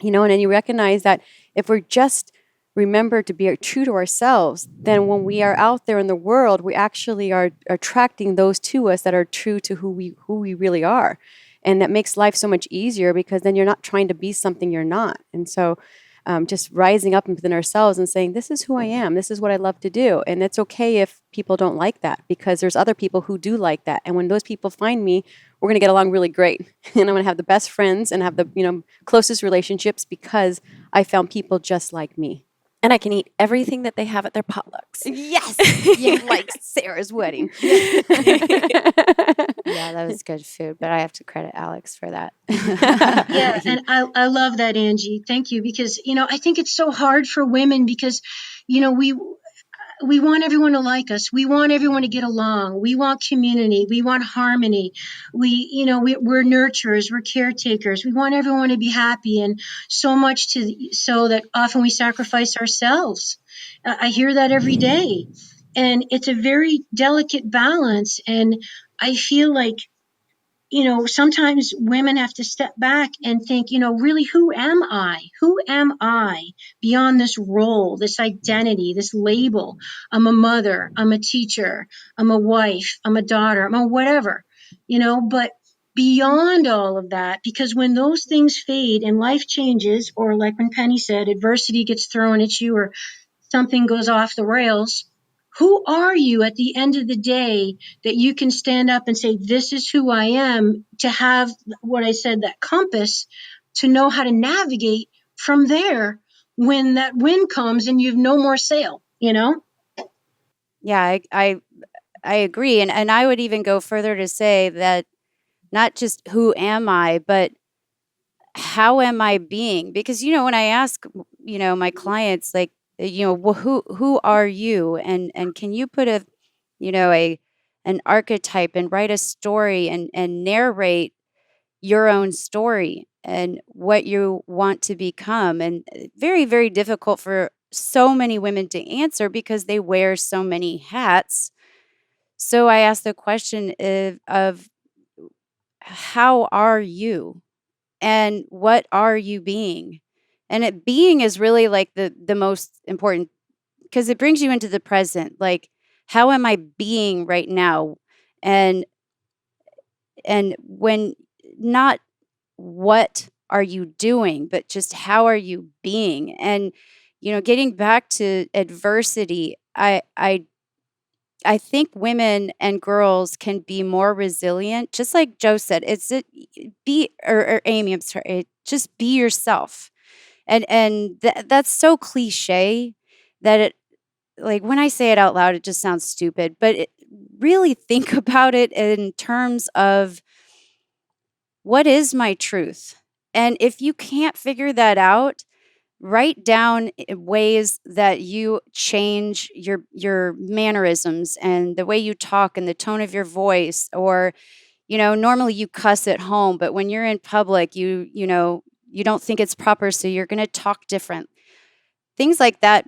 and then you recognize that if we're just remember to be true to ourselves, then when we are out there in the world, we actually are attracting those to us that are true to who we really are. And that makes life so much easier, because then you're not trying to be something you're not. And so just rising up within ourselves and saying, this is who I am, this is what I love to do. And it's okay if people don't like that, because there's other people who do like that. And when those people find me, we're going to get along really great. And I'm going to have the best friends and have the closest relationships, because I found people just like me. And I can eat everything that they have at their potlucks. Yes. Yeah, like Sarah's wedding. Yeah, that was good food, but I have to credit Alex for that. Yeah, and I love that, Angie. Thank you, because I think it's so hard for women, because we want everyone to like us. We want everyone to get along. We want community. We want harmony. We're nurturers. We're caretakers. We want everyone to be happy, and so much so that often we sacrifice ourselves. I hear that every day, and it's a very delicate balance. And I feel like, sometimes women have to step back and think, really, who am I? Who am I beyond this role, this identity, this label? I'm a mother, I'm a teacher, I'm a wife, I'm a daughter, I'm a whatever, but beyond all of that, because when those things fade and life changes, or like when Penny said, adversity gets thrown at you, or something goes off the rails, who are you at the end of the day, that you can stand up and say, this is who I am, to have what I said, that compass, to know how to navigate from there when that wind comes and you've no more sail, Yeah, I agree. And I would even go further to say that not just who am I, but how am I being? Because, when I ask, my clients, like, well, who are you? And can you put an archetype and write a story and narrate your own story and what you want to become? And very, very difficult for so many women to answer, because they wear so many hats. So I ask the question of how are you? And what are you being? And being is really like the most important, because it brings you into the present. Like, how am I being right now? And when not what are you doing, but just how are you being? And getting back to adversity, I think women and girls can be more resilient. Just like Joe said, or Amy, I'm sorry, just be yourself. And that's so cliche that it, like, when I say it out loud, it just sounds stupid, but really think about it in terms of, what is my truth? And if you can't figure that out, write down ways that you change your mannerisms and the way you talk and the tone of your voice. Or, normally you cuss at home, but when you're in public, you don't think it's proper, so you're going to talk different. Things like that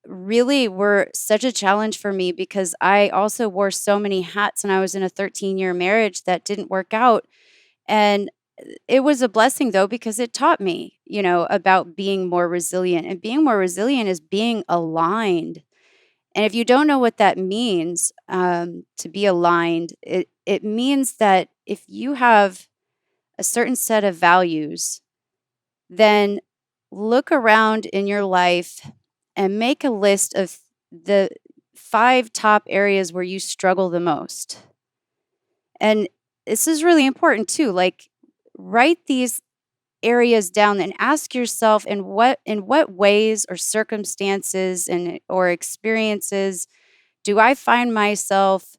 really were such a challenge for me because I also wore so many hats, and I was in a 13-year marriage that didn't work out. And it was a blessing, though, because it taught me, about being more resilient. And being more resilient is being aligned. And if you don't know what that means, to be aligned, it means that if you have a certain set of values, then look around in your life and make a list of the 5 top areas where you struggle the most. And this is really important too. Like, write these areas down and ask yourself, in what ways or circumstances or experiences do I find myself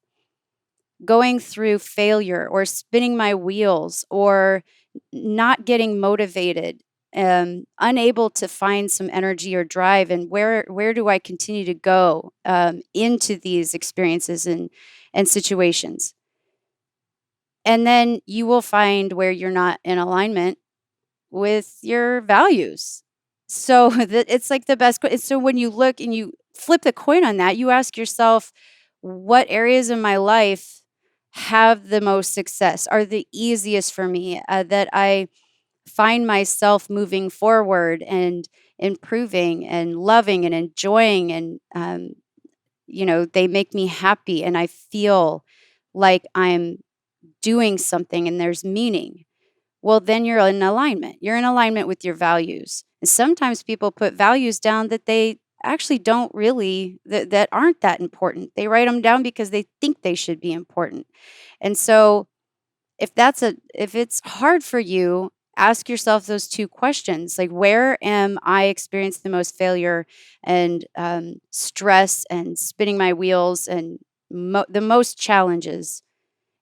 going through failure or spinning my wheels or not getting motivated, unable to find some energy or drive, and where do I continue to go into these experiences and situations. And then you will find where you're not in alignment with your values. So it's like the best. So when you look and you flip the coin on that, you ask yourself, what areas in my life have the most success, are the easiest for me, that I find myself moving forward and improving and loving and enjoying, and they make me happy and I feel like I'm doing something and there's meaning. Well, then you're in alignment. You're in alignment with your values. And sometimes people put values down that they actually don't really, that aren't that important. They write them down because they think they should be important. And so if it's hard for you, ask yourself those 2 questions. Like, where am I experiencing the most failure and stress and spinning my wheels and the most challenges?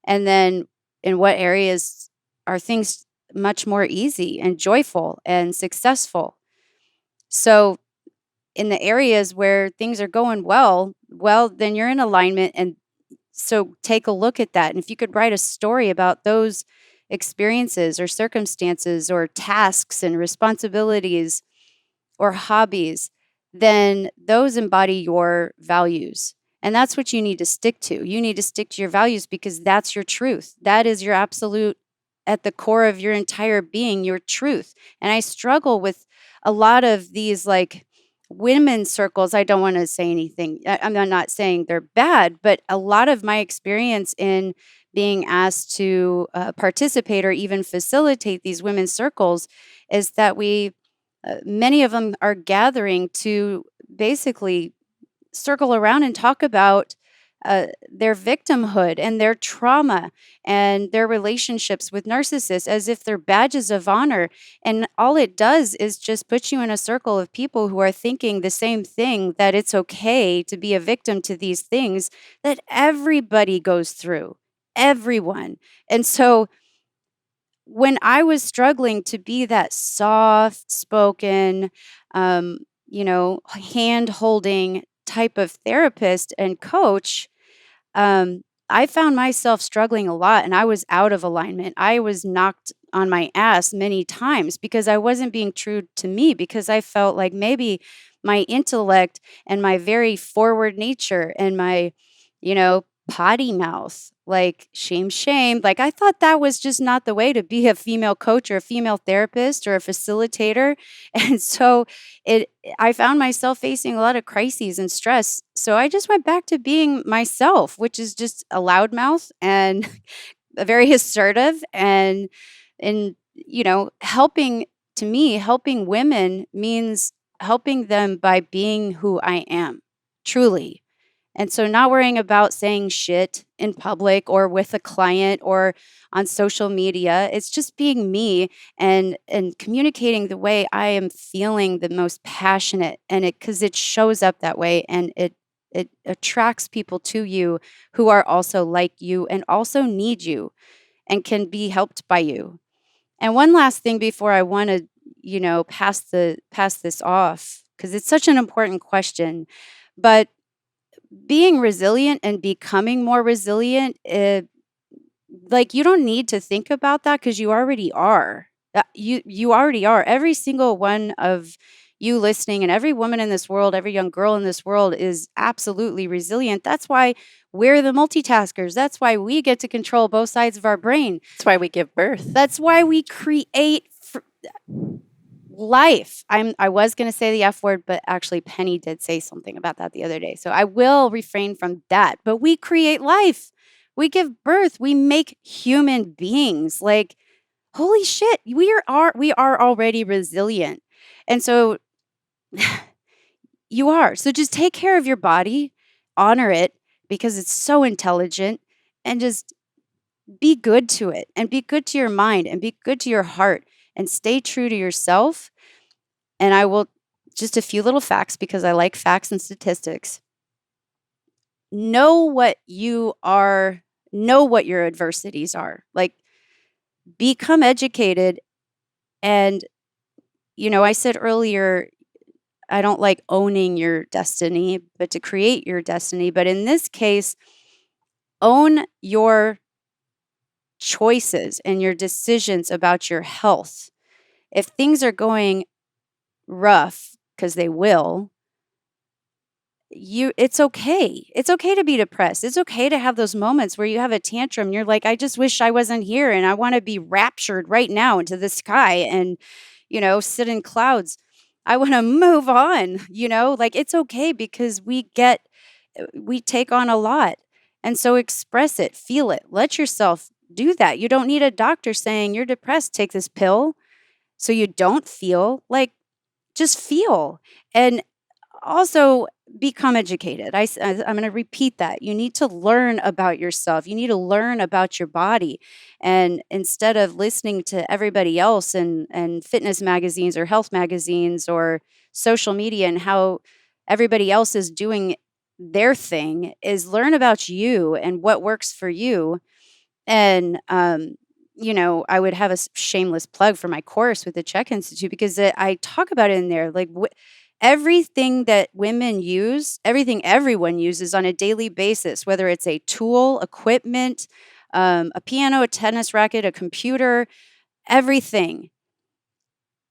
And then in what areas are things much more easy and joyful and successful? So in the areas where things are going well, then you're in alignment. And so take a look at that. And if you could write a story about those experiences or circumstances or tasks and responsibilities or hobbies, then those embody your values. And that's what you need to stick to. You need to stick to your values because that's your truth. That is your absolute, at the core of your entire being, your truth. And I struggle with a lot of these like women's circles. I don't want to say anything. I'm not saying they're bad, but a lot of my experience in being asked to participate or even facilitate these women's circles is that many of them are gathering to basically circle around and talk about their victimhood and their trauma and their relationships with narcissists as if they're badges of honor. And all it does is just put you in a circle of people who are thinking the same thing, that it's okay to be a victim to these things that everybody goes through, everyone. And so when I was struggling to be that soft spoken, hand holding type of therapist and coach, I found myself struggling a lot and I was out of alignment. I was knocked on my ass many times because I wasn't being true to me, because I felt like maybe my intellect and my very forward nature and my, potty mouth, like shame, like I thought that was just not the way to be a female coach or a female therapist or a facilitator. And so I found myself facing a lot of crises and stress. So I just went back to being myself, which is just a loudmouth and very assertive and helping women means helping them by being who I am, truly. And so not worrying about saying shit in public or with a client or on social media. It's just being me and communicating the way I am feeling the most passionate, and because it shows up that way, and it attracts people to you who are also like you and also need you and can be helped by you. And one last thing before I want to pass this off because it's such an important question. But being resilient and becoming more resilient, like, you don't need to think about that because you already are. You already are. Every single one of you listening and every woman in this world, every young girl in this world is absolutely resilient. That's why we're the multitaskers. That's why we get to control both sides of our brain. That's why we give birth. That's why we create life. I was going to say the F word, but actually Penny did say something about that the other day. So I will refrain from that. But we create life. We give birth. We make human beings. Like, holy shit, we are already resilient. And so you are. So just take care of your body, honor it because it's so intelligent, and just be good to it, and be good to your mind, and be good to your heart, and stay true to yourself. And I will just a few little facts because I like facts and statistics. Know what your adversities are. Like, become educated. And, I said earlier, I don't like owning your destiny, but to create your destiny. But in this case, own your choices and your decisions about your health. If things are going rough, because they will, it's okay. It's okay to be depressed. It's okay to have those moments where you have a tantrum and you're like, I just wish I wasn't here and I want to be raptured right now into the sky and, sit in clouds. I want to move on, like, it's okay because we take on a lot. And so express it, feel it, let yourself do that. You don't need a doctor saying you're depressed, take this pill so you don't feel. Like, just feel. And also become educated. I'm going to repeat that. You need to learn about yourself. You need to learn about your body. And instead of listening to everybody else and fitness magazines or health magazines or social media and how everybody else is doing their thing, is learn about you and what works for you. And, I would have a shameless plug for my course with the CHEK Institute because I talk about it in there. Like, everything that women use, everything everyone uses on a daily basis, whether it's a tool, equipment, a piano, a tennis racket, a computer, everything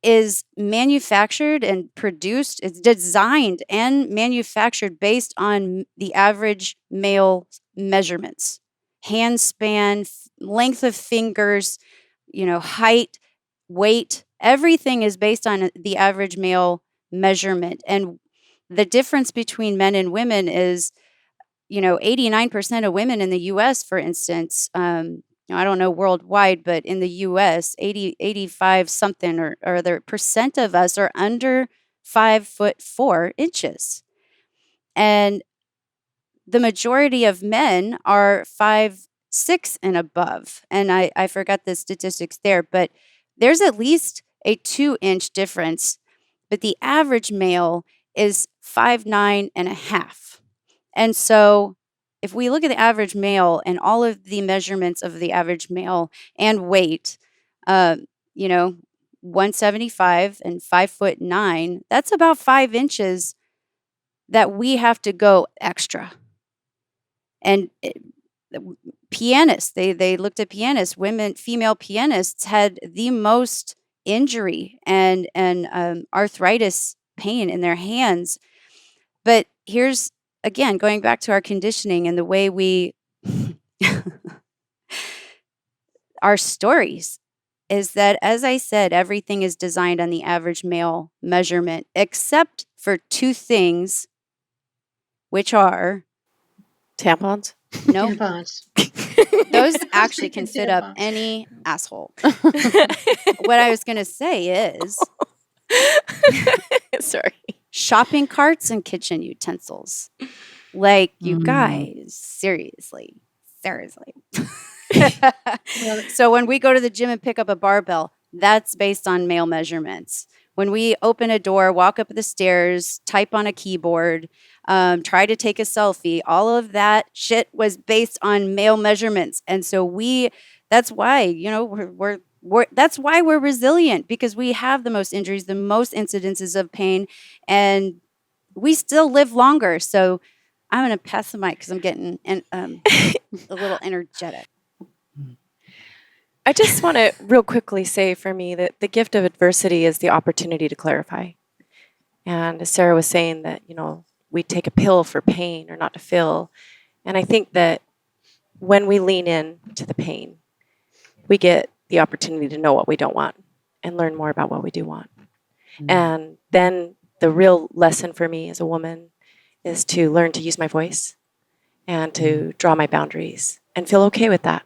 is manufactured and produced. It's designed and manufactured based on the average male measurements, hand span, length of fingers, height, weight. Everything is based on the average male measurement. And the difference between men and women is, 89% of women in the US, for instance, I don't know worldwide, but in the US, 85 something or other percent of us are under 5'4". And the majority of men are 5'6" and above. And I forgot the statistics there, but there's at least a 2-inch difference. But the average male is 5'9.5". And so if we look at the average male and all of the measurements of the average male and weight, 175 and 5'9", that's about 5 inches that we have to go extra. And pianists, they looked at pianists, female pianists had the most injury and arthritis pain in their hands. But here's, again, going back to our conditioning and the way we, our stories, is that, as I said, everything is designed on the average male measurement, except for 2 things, which are tampons. No, Tampons. those actually thinking can fit up tampons. any asshole. What I was going to say is Sorry. shopping carts and kitchen utensils. Like, you guys, seriously. So when we go to the gym and pick up a barbell, that's based on male measurements. When we open a door, walk up the stairs, type on a keyboard, try to take a selfie, all of that shit was based on male measurements. And so that's why, that's why we're resilient, because we have the most injuries, the most incidences of pain, and we still live longer. So I'm going to pass the mic because I'm getting a little energetic. I just want to real quickly say for me that the gift of adversity is the opportunity to clarify. And as Sara was saying that, we take a pill for pain or not to feel. And I think that when we lean in to the pain, we get the opportunity to know what we don't want and learn more about what we do want. And then the real lesson for me as a woman is to learn to use my voice and to draw my boundaries and feel okay with that.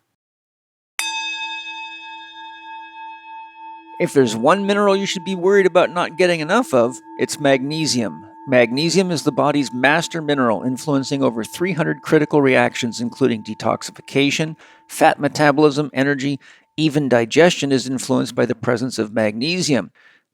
If there's one mineral you should be worried about not getting enough of, it's magnesium. Magnesium is the body's master mineral, influencing over 300 critical reactions, including detoxification, fat metabolism, energy, even digestion is influenced by the presence of magnesium.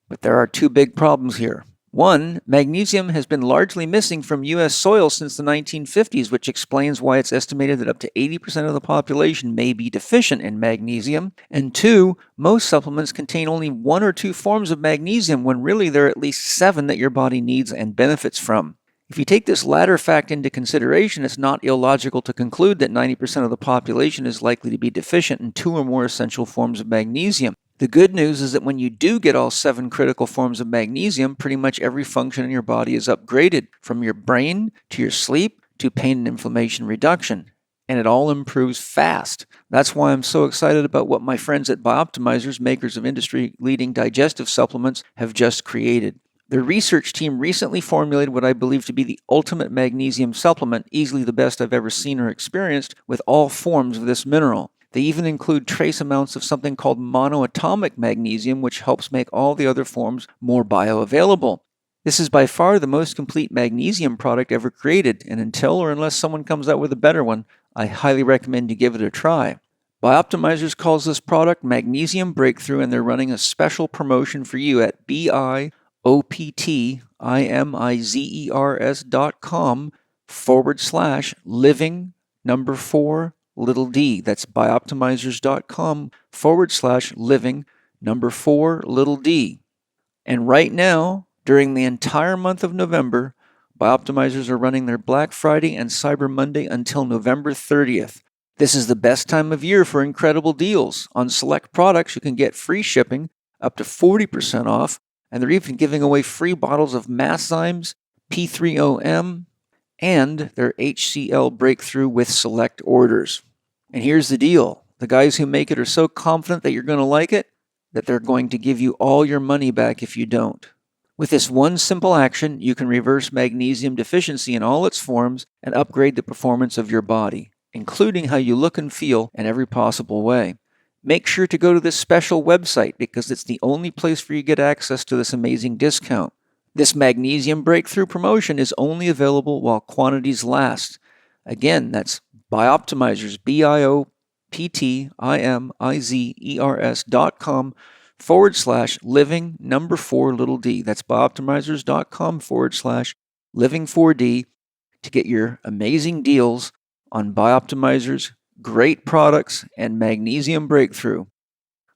But there are two big problems here. One, magnesium has been largely missing from U.S. soil since the 1950s, which explains why it's estimated that up to 80% of the population may be deficient in magnesium. And two, most supplements contain only 1 or 2 forms of magnesium when really there are at least 7 that your body needs and benefits from. If you take this latter fact into consideration, it's not illogical to conclude that 90% of the population is likely to be deficient in 2 or more essential forms of magnesium. The good news is that when you do get all 7 critical forms of magnesium, pretty much every function in your body is upgraded, from your brain to your sleep to pain and inflammation reduction. And it all improves fast. That's why I'm so excited about what my friends at Bioptimizers, makers of industry-leading digestive supplements, have just created. Their research team recently formulated what I believe to be the ultimate magnesium supplement, easily the best I've ever seen or experienced, with all forms of this mineral. They even include trace amounts of something called monoatomic magnesium, which helps make all the other forms more bioavailable. This is by far the most complete magnesium product ever created, and until or unless someone comes out with a better one, I highly recommend you give it a try. Bioptimizers calls this product Magnesium Breakthrough, and they're running a special promotion for you at bioptimizers.com/living4d. That's bioptimizers.com/living4d. And right now, during the entire month of November, Bioptimizers are running their Black Friday and Cyber Monday until November 30th. This is the best time of year for incredible deals. On select products, you can get free shipping, up to 40% off, and they're even giving away free bottles of Masszymes, P3OM, and their HCl Breakthrough with select orders. And here's the deal. The guys who make it are so confident that you're going to like it that they're going to give you all your money back if you don't. With this one simple action, you can reverse magnesium deficiency in all its forms and upgrade the performance of your body, including how you look and feel in every possible way. Make sure to go to this special website because it's the only place where you get access to this amazing discount. This Magnesium Breakthrough promotion is only available while quantities last. Again, that's Bioptimizers, bioptimizers.com/living4d. That's bioptimizers.com/living4d to get your amazing deals on Bioptimizers, great products, and Magnesium Breakthrough.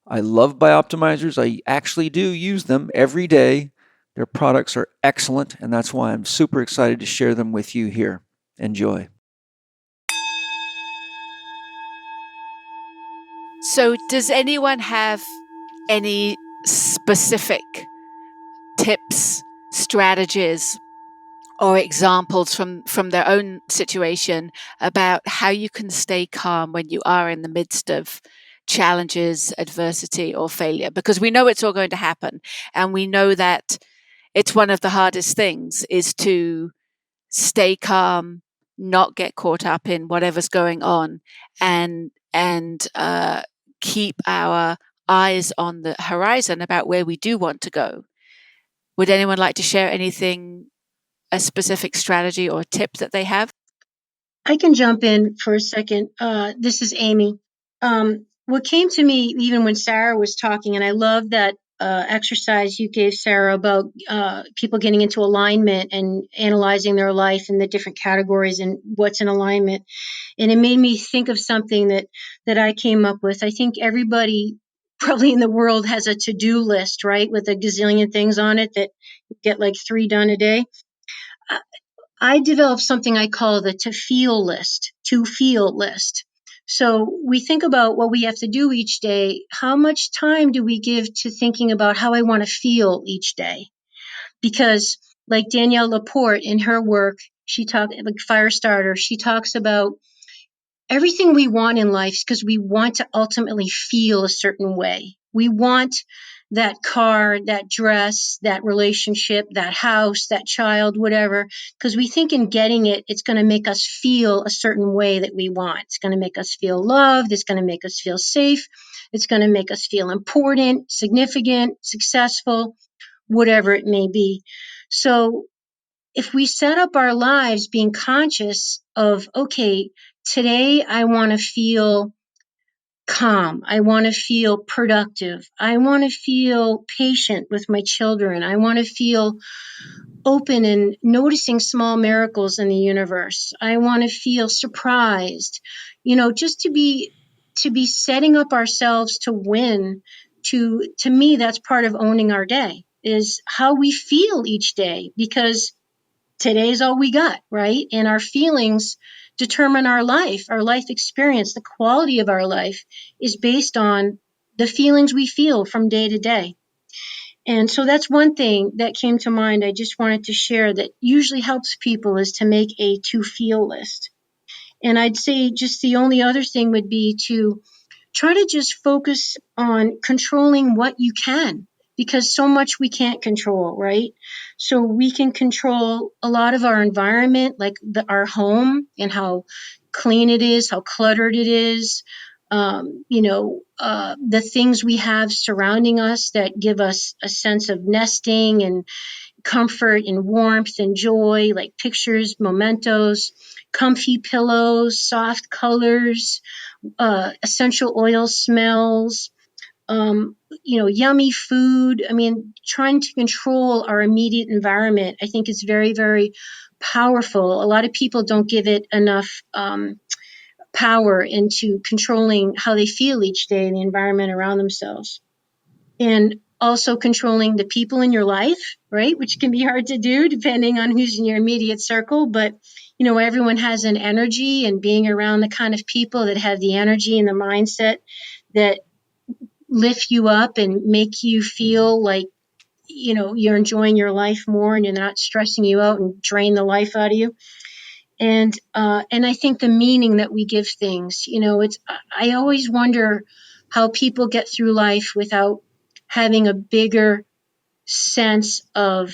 I love Bioptimizers. I actually do use them every day. Their products are excellent, and that's why I'm super excited to share them with you here. Enjoy. So, does anyone have any specific tips, strategies, or examples from their own situation about how you can stay calm when you are in the midst of challenges, adversity, or failure? Because we know it's all going to happen, and we know that it's one of the hardest things is to stay calm, not get caught up in whatever's going on, and keep our eyes on the horizon about where we do want to go. Would anyone like to share anything, a specific strategy or tip that they have? I can jump in for a second. This is Amy. What came to me even when Sara was talking, and I love that exercise you gave, Sara, about people getting into alignment and analyzing their life in the different categories and what's in alignment. And it made me think of something that I came up with. I think everybody probably in the world has a to-do list, right, with a gazillion things on it that get like 3 done a day. I developed something I call the to feel list. So we think about what we have to do each day. How much time do we give to thinking about how I want to feel each day? Because like Danielle Laporte in her work, she talks like Firestarter, she talks about everything we want in life because we want to ultimately feel a certain way. We want that car, that dress, that relationship, that house, that child, whatever, because we think in getting it, it's going to make us feel a certain way that we want. It's going to make us feel loved. It's going to make us feel safe. It's going to make us feel important, significant, successful, whatever it may be. So if we set up our lives being conscious of, okay, today I want to feel calm. I want to feel productive. I want to feel patient with my children. I want to feel open and noticing small miracles in the universe. I want to feel surprised, just to be setting up ourselves to win. To me, that's part of owning our day, is how we feel each day, because today's all we got, right? And our feelings determine our life experience. The quality of our life is based on the feelings we feel from day to day. And so that's one thing that came to mind. I just wanted to share that usually helps people is to make a to feel list. And I'd say just the only other thing would be to try to just focus on controlling what you can, because so much we can't control, right? So we can control a lot of our environment, like our home and how clean it is, how cluttered it is. The things we have surrounding us that give us a sense of nesting and comfort and warmth and joy, like pictures, mementos, comfy pillows, soft colors, essential oil smells, yummy food. I mean, trying to control our immediate environment, I think is very, very powerful. A lot of people don't give it enough power into controlling how they feel each day in the environment around themselves. And also controlling the people in your life, right? Which can be hard to do depending on who's in your immediate circle. But, everyone has an energy, and being around the kind of people that have the energy and the mindset that lift you up and make you feel like, you're enjoying your life more and you're not stressing you out and drain the life out of you. And I think the meaning that we give things, I always wonder how people get through life without having a bigger sense of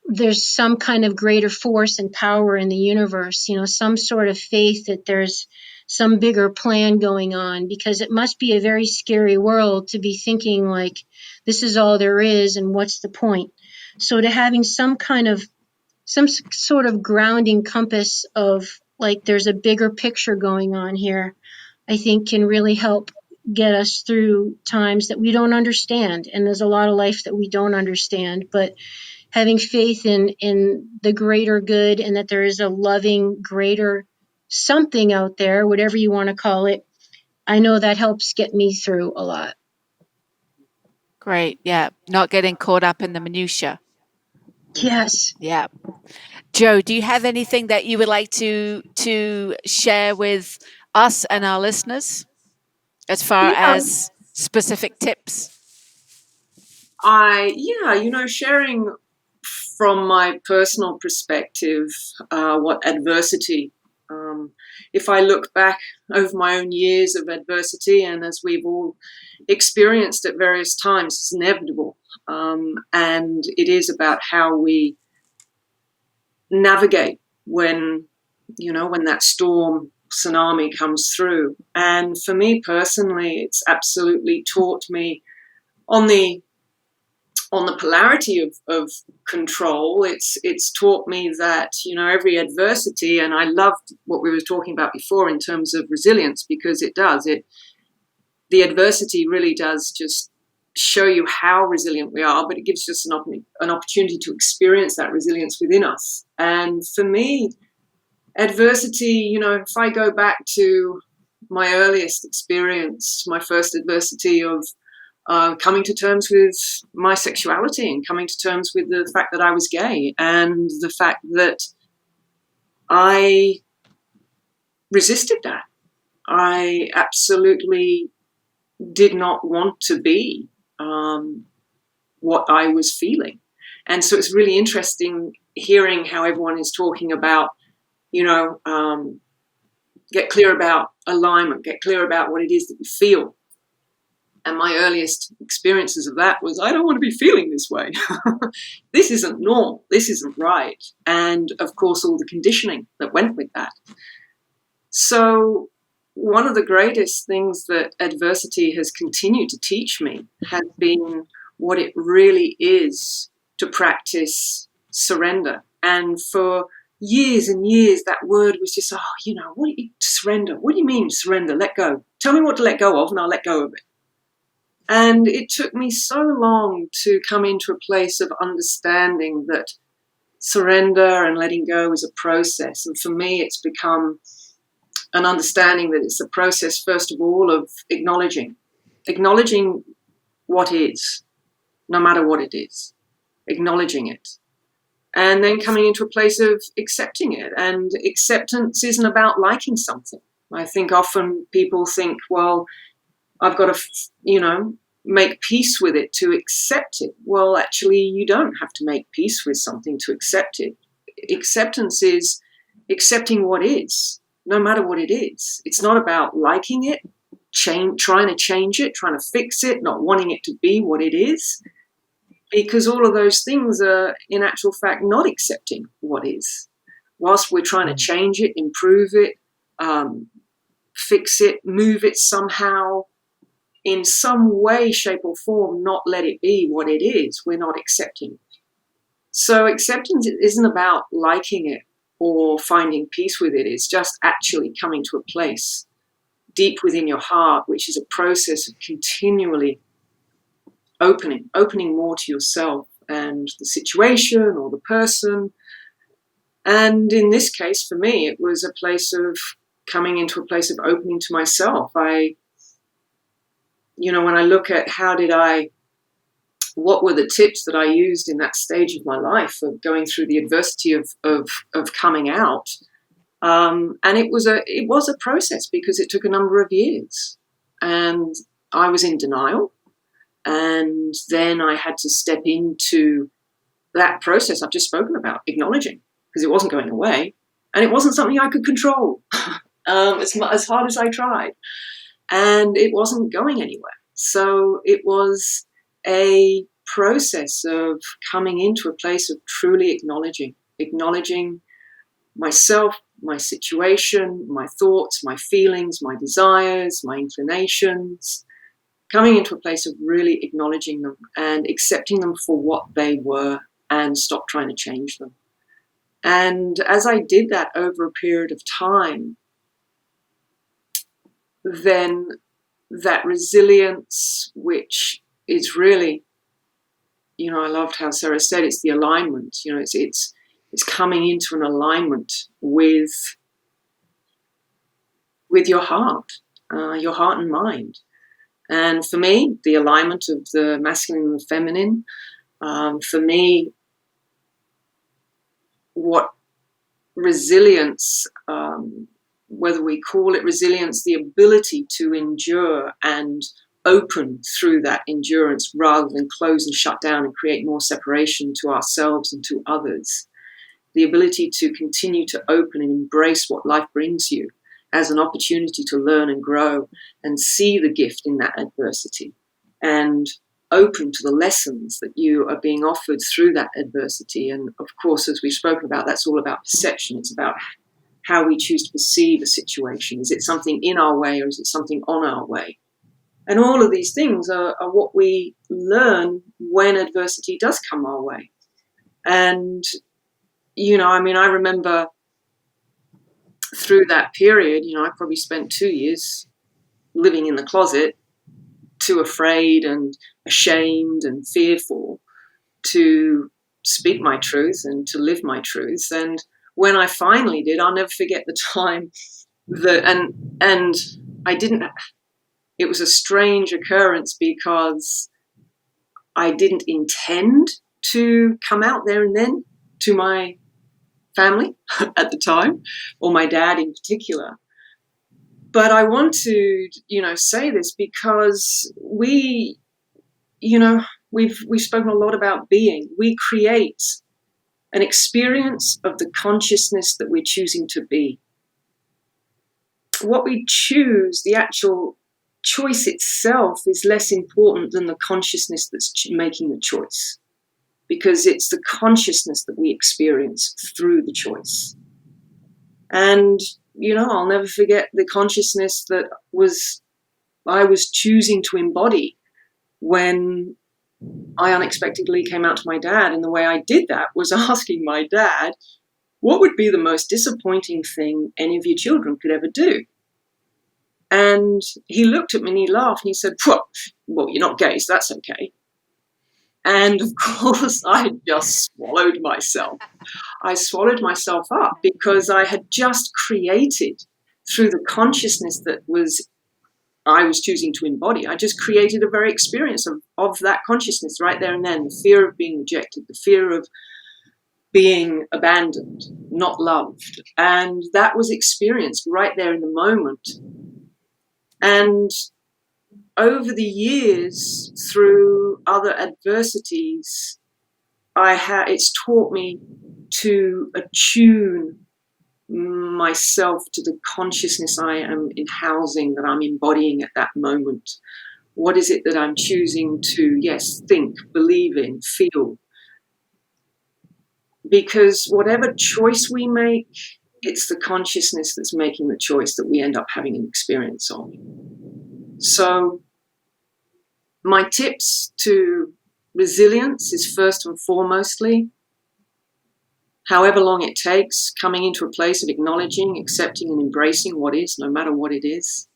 there's some kind of greater force and power in the universe, some sort of faith that there's some bigger plan going on, because it must be a very scary world to be thinking like this is all there is and what's the point. So to having some sort of grounding compass of like there's a bigger picture going on here, I think can really help get us through times that we don't understand. And there's a lot of life that we don't understand, but having faith in the greater good, and that there is a loving greater something out there, whatever you want to call it, I know that helps get me through a lot. Great. Yeah. Not getting caught up in the minutiae. Yes. Yeah. Joe, do you have anything that you would like to share with us and our listeners as far as specific tips? Sharing from my personal perspective, what adversity, if I look back over my own years of adversity, and as we've all experienced at various times, it's inevitable. And it is about how we navigate when that storm tsunami comes through. And for me personally, it's absolutely taught me on the polarity of control. It's taught me that every adversity, and I loved what we were talking about before in terms of resilience, because the adversity really does just show you how resilient we are, but it gives us an opportunity to experience that resilience within us. And for me, adversity, if I go back to my earliest experience, my first adversity of coming to terms with my sexuality and coming to terms with the fact that I was gay and the fact that I resisted that. I absolutely did not want to be what I was feeling. And so it's really interesting hearing how everyone is talking about, get clear about alignment, get clear about what it is that you feel. And my earliest experiences of that was, I don't want to be feeling this way. This isn't normal. This isn't right. And of course, all the conditioning that went with that. So one of the greatest things that adversity has continued to teach me has been what it really is to practice surrender. And for years and years, that word was just, surrender. What do you mean surrender? Let go. Tell me what to let go of and I'll let go of it. And it took me so long to come into a place of understanding that surrender and letting go is a process. And for me, it's become an understanding that it's a process, first of all, of acknowledging what is, no matter what it is, acknowledging it. And then coming into a place of accepting it. And acceptance isn't about liking something. I think often people think, well, I've got to, make peace with it to accept it. Well, actually, you don't have to make peace with something to accept it. Acceptance is accepting what is, no matter what it is. It's not about liking it, trying to change it, trying to fix it, not wanting it to be what it is, because all of those things are, in actual fact, not accepting what is. Whilst we're trying to change it, improve it, fix it, move it somehow, in some way, shape, or form, not let it be what it is, we're not accepting it. So acceptance isn't about liking it or finding peace with it. It's just actually coming to a place deep within your heart, which is a process of continually opening more to yourself and the situation or the person. And in this case, for me, it was a place of coming into a place of opening to myself. When I look at what were the tips that I used in that stage of my life of going through the adversity of coming out, and it was a process because it took a number of years, and I was in denial, and then I had to step into that process I've just spoken about, acknowledging, because it wasn't going away, and it wasn't something I could control, as hard as I tried. And it wasn't going anywhere. So it was a process of coming into a place of truly acknowledging myself, my situation, my thoughts, my feelings, my desires, my inclinations, coming into a place of really acknowledging them and accepting them for what they were and stop trying to change them. And as I did that over a period of time, then that resilience, which is really, I loved how Sara said it's the alignment. It's coming into an alignment with your heart and mind. And for me, the alignment of the masculine and the feminine. For me, what resilience. Whether we call it resilience, the ability to endure and open through that endurance rather than close and shut down and create more separation to ourselves and to others. The ability to continue to open and embrace what life brings you as an opportunity to learn and grow and see the gift in that adversity and open to the lessons that you are being offered through that adversity. And of course, as we've spoken about, that's all about perception. It's about how we choose to perceive a situation. Is it something in our way or is it something on our way? And all of these things are what we learn when adversity does come our way. And, I remember through that period, I probably spent 2 years living in the closet, too afraid and ashamed and fearful to speak my truth and to live my truth. And when I finally did, I'll never forget the time that, and it was a strange occurrence because I didn't intend to come out there and then to my family at the time, or my dad in particular. But I want to, say this because we've spoken a lot about being. We create an experience of the consciousness that we're choosing to be. What we choose, the actual choice itself, is less important than the consciousness that's making the choice, because it's the consciousness that we experience through the choice. And, I'll never forget the consciousness that I was choosing to embody when I unexpectedly came out to my dad. And the way I did that was asking my dad, what would be the most disappointing thing any of your children could ever do? And he looked at me and he laughed and he said, well, you're not gay, so that's okay. And of course, I just swallowed myself. I swallowed myself up because I had just created, through the consciousness that I was choosing to embody, I just created a very experience of that consciousness right there and then. The fear of being rejected, the fear of being abandoned, not loved. And that was experienced right there in the moment. And over the years, through other adversities, it's taught me to attune myself to the consciousness I am housing, that I'm embodying at that moment. What is it that I'm choosing to, think, believe in, feel? Because whatever choice we make, it's the consciousness that's making the choice that we end up having an experience of. So my tips to resilience is, first and foremostly, however long it takes, coming into a place of acknowledging, accepting, and embracing what is, no matter what it is.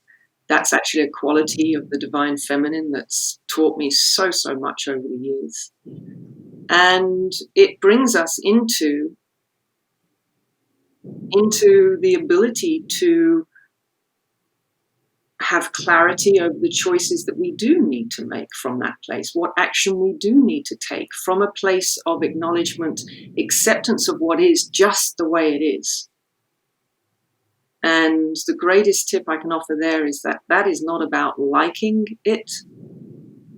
That's actually a quality of the divine feminine that's taught me so, so much over the years. And it brings us into the ability to have clarity over the choices that we do need to make from that place, what action we do need to take from a place of acknowledgement, acceptance of what is just the way it is. And the greatest tip I can offer there is that is not about liking it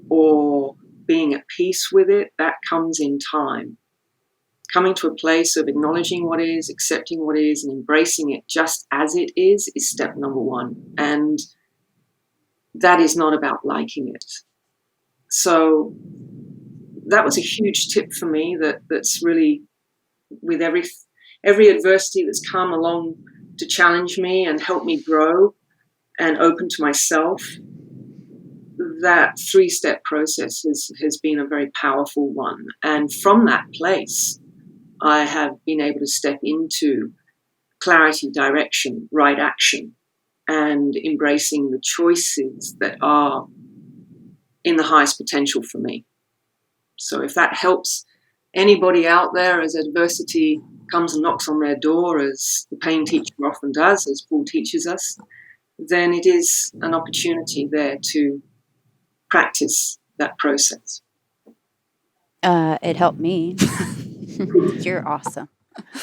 or being at peace with it. That comes in time. Coming to a place of acknowledging what is, accepting what is, and embracing it just as it is step number one. And that is not about liking it. So that was a huge tip for me that's really, with every adversity that's come along to challenge me and help me grow and open to myself, that 3-step process has been a very powerful one. And from that place, I have been able to step into clarity, direction, right action, and embracing the choices that are in the highest potential for me. So if that helps anybody out there as adversity comes and knocks on their door, as the pain teacher often does, as Paul teaches us, then it is an opportunity there to practice that process. It helped me. You're awesome.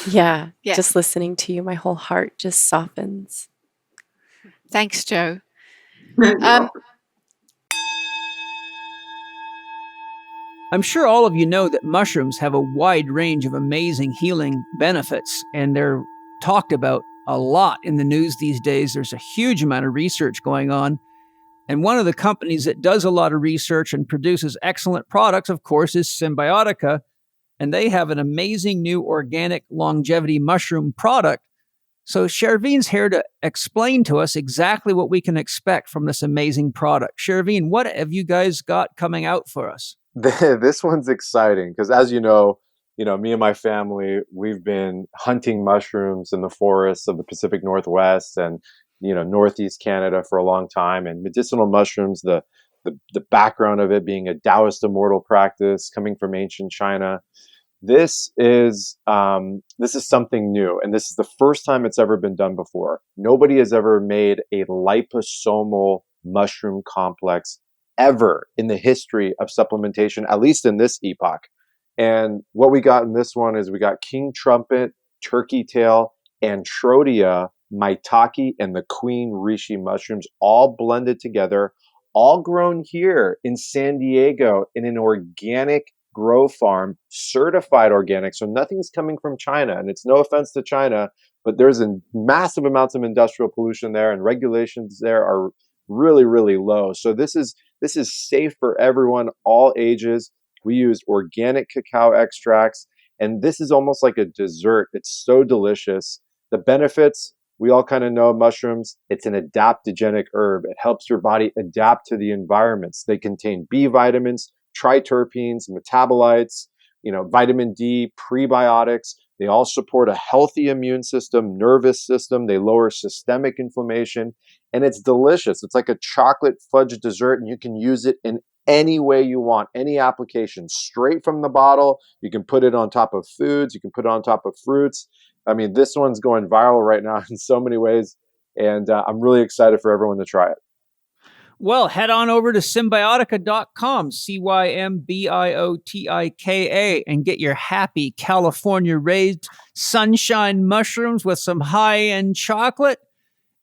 Yeah, Yeah. just listening to you, my whole heart just softens. Thanks, Joe. I'm sure all of you know that mushrooms have a wide range of amazing healing benefits, and they're talked about a lot in the news these days. There's a huge amount of research going on. And one of the companies that does a lot of research and produces excellent products, of course, is Symbiotica. And they have an amazing new organic longevity mushroom product. So Shervine's here to explain to us exactly what we can expect from this amazing product. Shervine, what have you guys got coming out for us? This one's exciting because, as you know, me and my family, we've been hunting mushrooms in the forests of the Pacific Northwest and, Northeast Canada for a long time. And medicinal mushrooms, the background of it being a Taoist immortal practice coming from ancient China, This is something new, and this is the first time it's ever been done before. Nobody has ever made a liposomal mushroom complex ever in the history of supplementation, at least in this epoch. And what we got in this one is we got king trumpet, turkey tail, Antrodia, maitake, and the queen reishi mushrooms all blended together, all grown here in San Diego in an organic grow farm, certified organic. So nothing's coming from China. And it's no offense to China, but there's a massive amounts of industrial pollution there, and regulations there are really, really low. So this is safe for everyone, all ages. We use organic cacao extracts, and this is almost like a dessert. It's so delicious. The benefits, we all kind of know mushrooms. It's an adaptogenic herb. It helps your body adapt to the environments. They contain B vitamins, triterpenes, metabolites, vitamin D, prebiotics. They all support a healthy immune system, nervous system. They lower systemic inflammation, and it's delicious. It's like a chocolate fudge dessert, and you can use it in any way you want, any application, straight from the bottle. You can put it on top of foods. You can put it on top of fruits. I mean, this one's going viral right now in so many ways, and I'm really excited for everyone to try it. Well, head on over to Cymbiotika.com, Cymbiotika, and get your happy California-raised sunshine mushrooms with some high-end chocolate.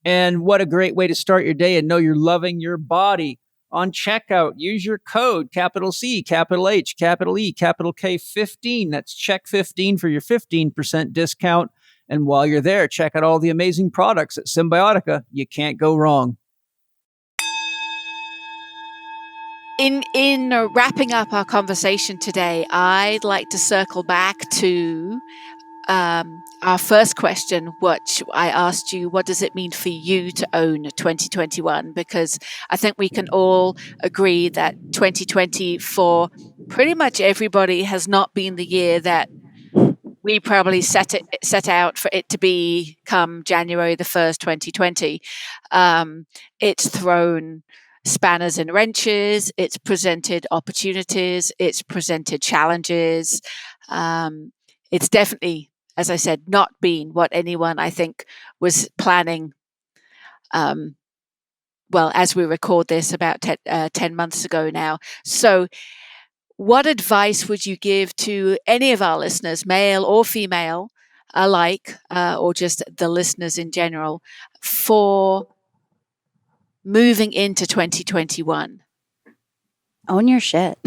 And what a great way to start your day and know you're loving your body. On checkout, use your code, capital C, capital H, capital E, capital K 15. That's CHEK 15 for your 15% discount. And while you're there, check out all the amazing products at Cymbiotika. You can't go wrong. In wrapping up our conversation today, I'd like to circle back to our first question, which I asked you, what does it mean for you to own 2021? Because I think we can all agree that 2020 for pretty much everybody has not been the year that we probably set out for it to be come January the 1st, 2020. It's thrown spanners and wrenches. It's presented opportunities. It's presented challenges. It's definitely, as I said, not been what anyone, I think, was planning. Well, as we record this, about 10 months ago now. So what advice would you give to any of our listeners, male or female alike, or just the listeners in general, for moving into 2021? Own your shit.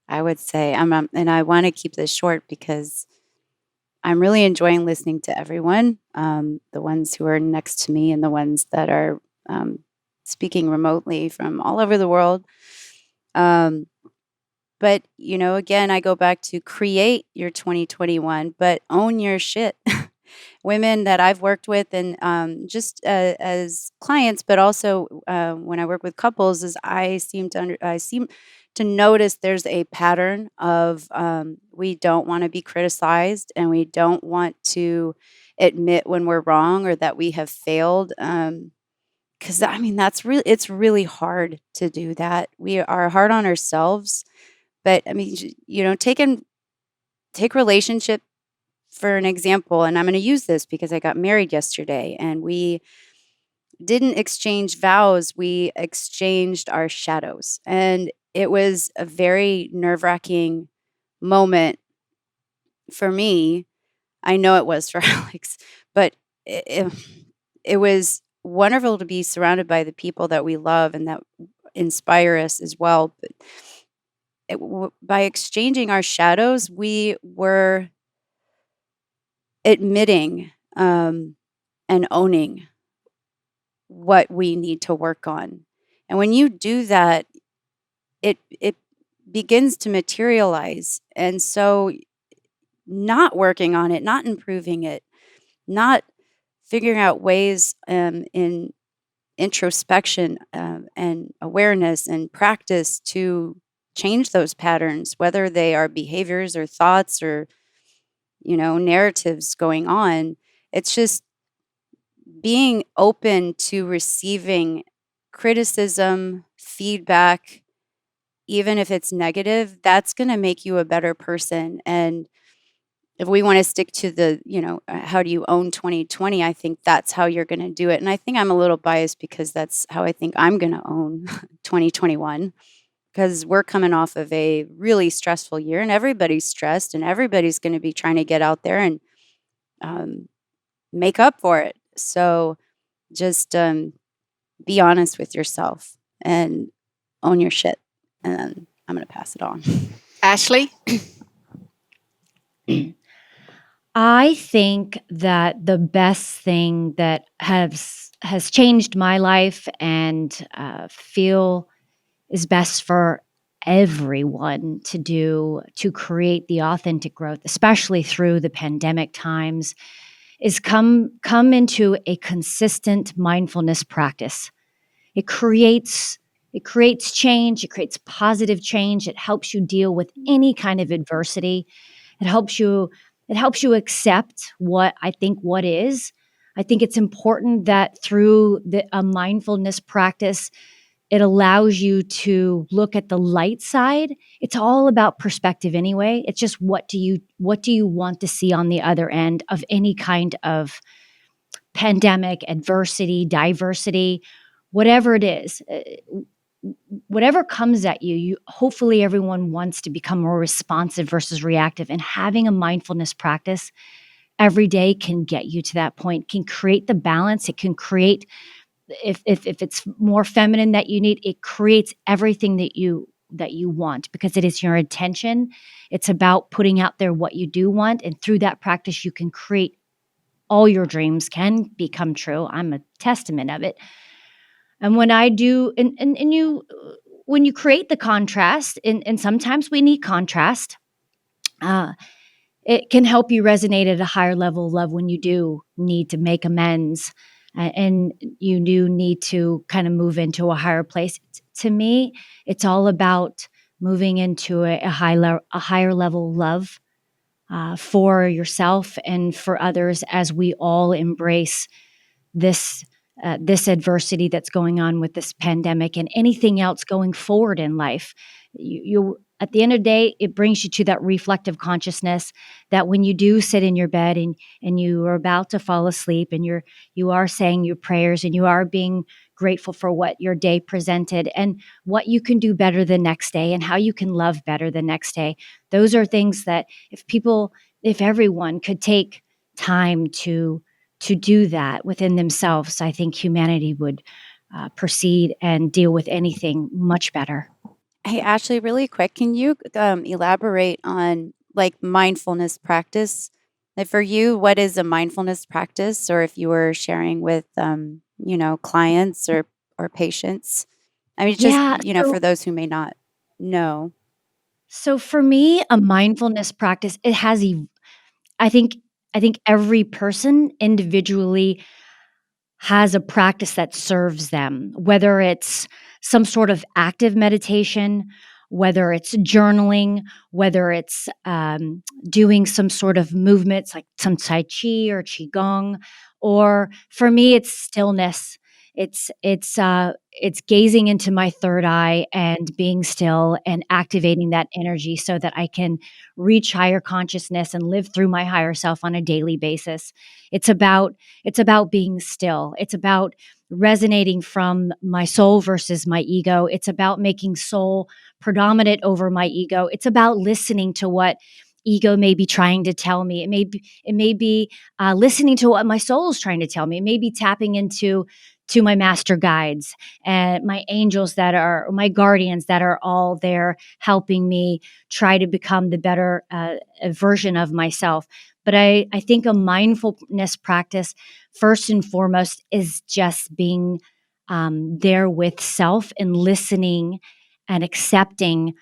I would say, and I want to keep this short because I'm really enjoying listening to everyone, the ones who are next to me and the ones that are speaking remotely from all over the world. But, again, I go back to create your 2021, but own your shit. Women that I've worked with and just as clients, but also when I work with couples, is I seem to notice there's a pattern of we don't want to be criticized and we don't want to admit when we're wrong or that we have failed. Because it's really hard to do that. We are hard on ourselves. But take relationship for an example, and I'm going to use this because I got married yesterday and we didn't exchange vows, we exchanged our shadows. And it was a very nerve-wracking moment for me. I know it was for Alex, but it was wonderful to be surrounded by the people that we love and that inspire us as well. But by exchanging our shadows, we were admitting and owning what we need to work on. And when you do that, it begins to materialize. And so not working on it, not improving it, not figuring out ways in introspection and awareness and practice to change those patterns, whether they are behaviors or thoughts or, narratives going on. It's just being open to receiving criticism, feedback, even if it's negative, that's going to make you a better person. And if we want to stick to the, how do you own 2020? I think that's how you're going to do it. And I think I'm a little biased because that's how I think I'm going to own 2021, because we're coming off of a really stressful year and everybody's stressed and everybody's going to be trying to get out there and make up for it. So just be honest with yourself and own your shit. And then I'm going to pass it on. Ashley? I think that the best thing that has changed my life and feel is best for everyone to do to create the authentic growth, especially through the pandemic times, is come into a consistent mindfulness practice. It creates change. It creates positive change. It helps you deal with any kind of adversity. It helps you accept what is. I think it's important that through a mindfulness practice, it allows you to look at the light side. It's all about perspective anyway. It's just what do you want to see on the other end of any kind of pandemic, adversity, diversity, whatever it is. Whatever comes at you, hopefully everyone wants to become more responsive versus reactive. And having a mindfulness practice every day can get you to that point, can create the balance. It can create, if it's more feminine that you need, it creates everything that you want, because it is your intention. It's about putting out there what you do want. And through that practice, you can create all your dreams can become true. I'm a testament of it. And when I do, and you, when you create the contrast, and sometimes we need contrast, it can help you resonate at a higher level of love when you do need to make amends, and you do need to kind of move into a higher place. To me, it's all about moving into a higher level of love for yourself and for others, as we all embrace this adversity that's going on with this pandemic and anything else going forward in life. You at the end of the day, it brings you to that reflective consciousness that when you do sit in your bed and you are about to fall asleep and you are saying your prayers and you are being grateful for what your day presented and what you can do better the next day and how you can love better the next day. Those are things that if everyone could take time to do that within themselves, I think humanity would proceed and deal with anything much better. Hey, Ashley, really quick, can you elaborate on like mindfulness practice? Like for you, what is a mindfulness practice? Or if you were sharing with, clients or patients? I mean, just, for those who may not know. So for me, a mindfulness practice, it has, I think every person individually has a practice that serves them, whether it's some sort of active meditation, whether it's journaling, whether it's doing some sort of movements like some Tai Chi or Qigong, or for me, it's stillness. It's gazing into my third eye and being still and activating that energy so that I can reach higher consciousness and live through my higher self on a daily basis. It's about being still. It's about resonating from my soul versus my ego. It's about making soul predominant over my ego. It's about listening to what ego may be trying to tell me. It may be listening to what my soul is trying to tell me. It may be tapping into my master guides and my angels that are my guardians that are all there helping me try to become the better version of myself. But I think a mindfulness practice, first and foremost, is just being there with self and listening and accepting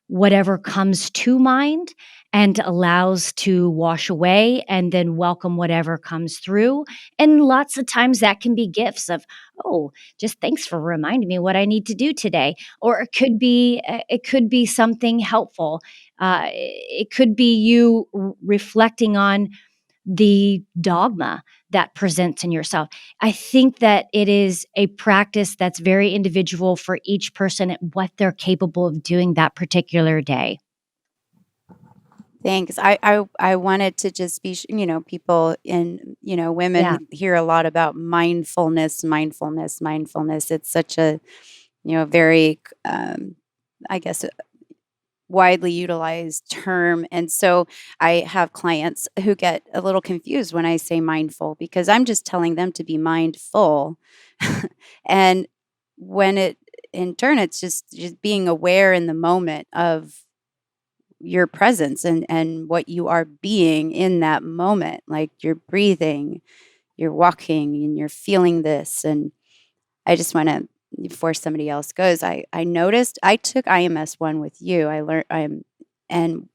whatever comes to mind and allows to wash away and then welcome whatever comes through. And lots of times that can be gifts of, oh, just thanks for reminding me what I need to do today. Or it could be something helpful. It could be you reflecting on the dogma that presents in yourself. I think that it is a practice that's very individual for each person at what they're capable of doing that particular day. Thanks. I wanted to just be, people and, women hear a lot about mindfulness. It's such a, very, I guess, widely utilized term. And so I have clients who get a little confused when I say mindful, because I'm just telling them to be mindful. And when in turn, it's just being aware in the moment of your presence and what you are being in that moment. Like you're breathing, you're walking, and you're feeling this. And I just want to, before somebody else goes, I noticed I took IMS 1 with you. And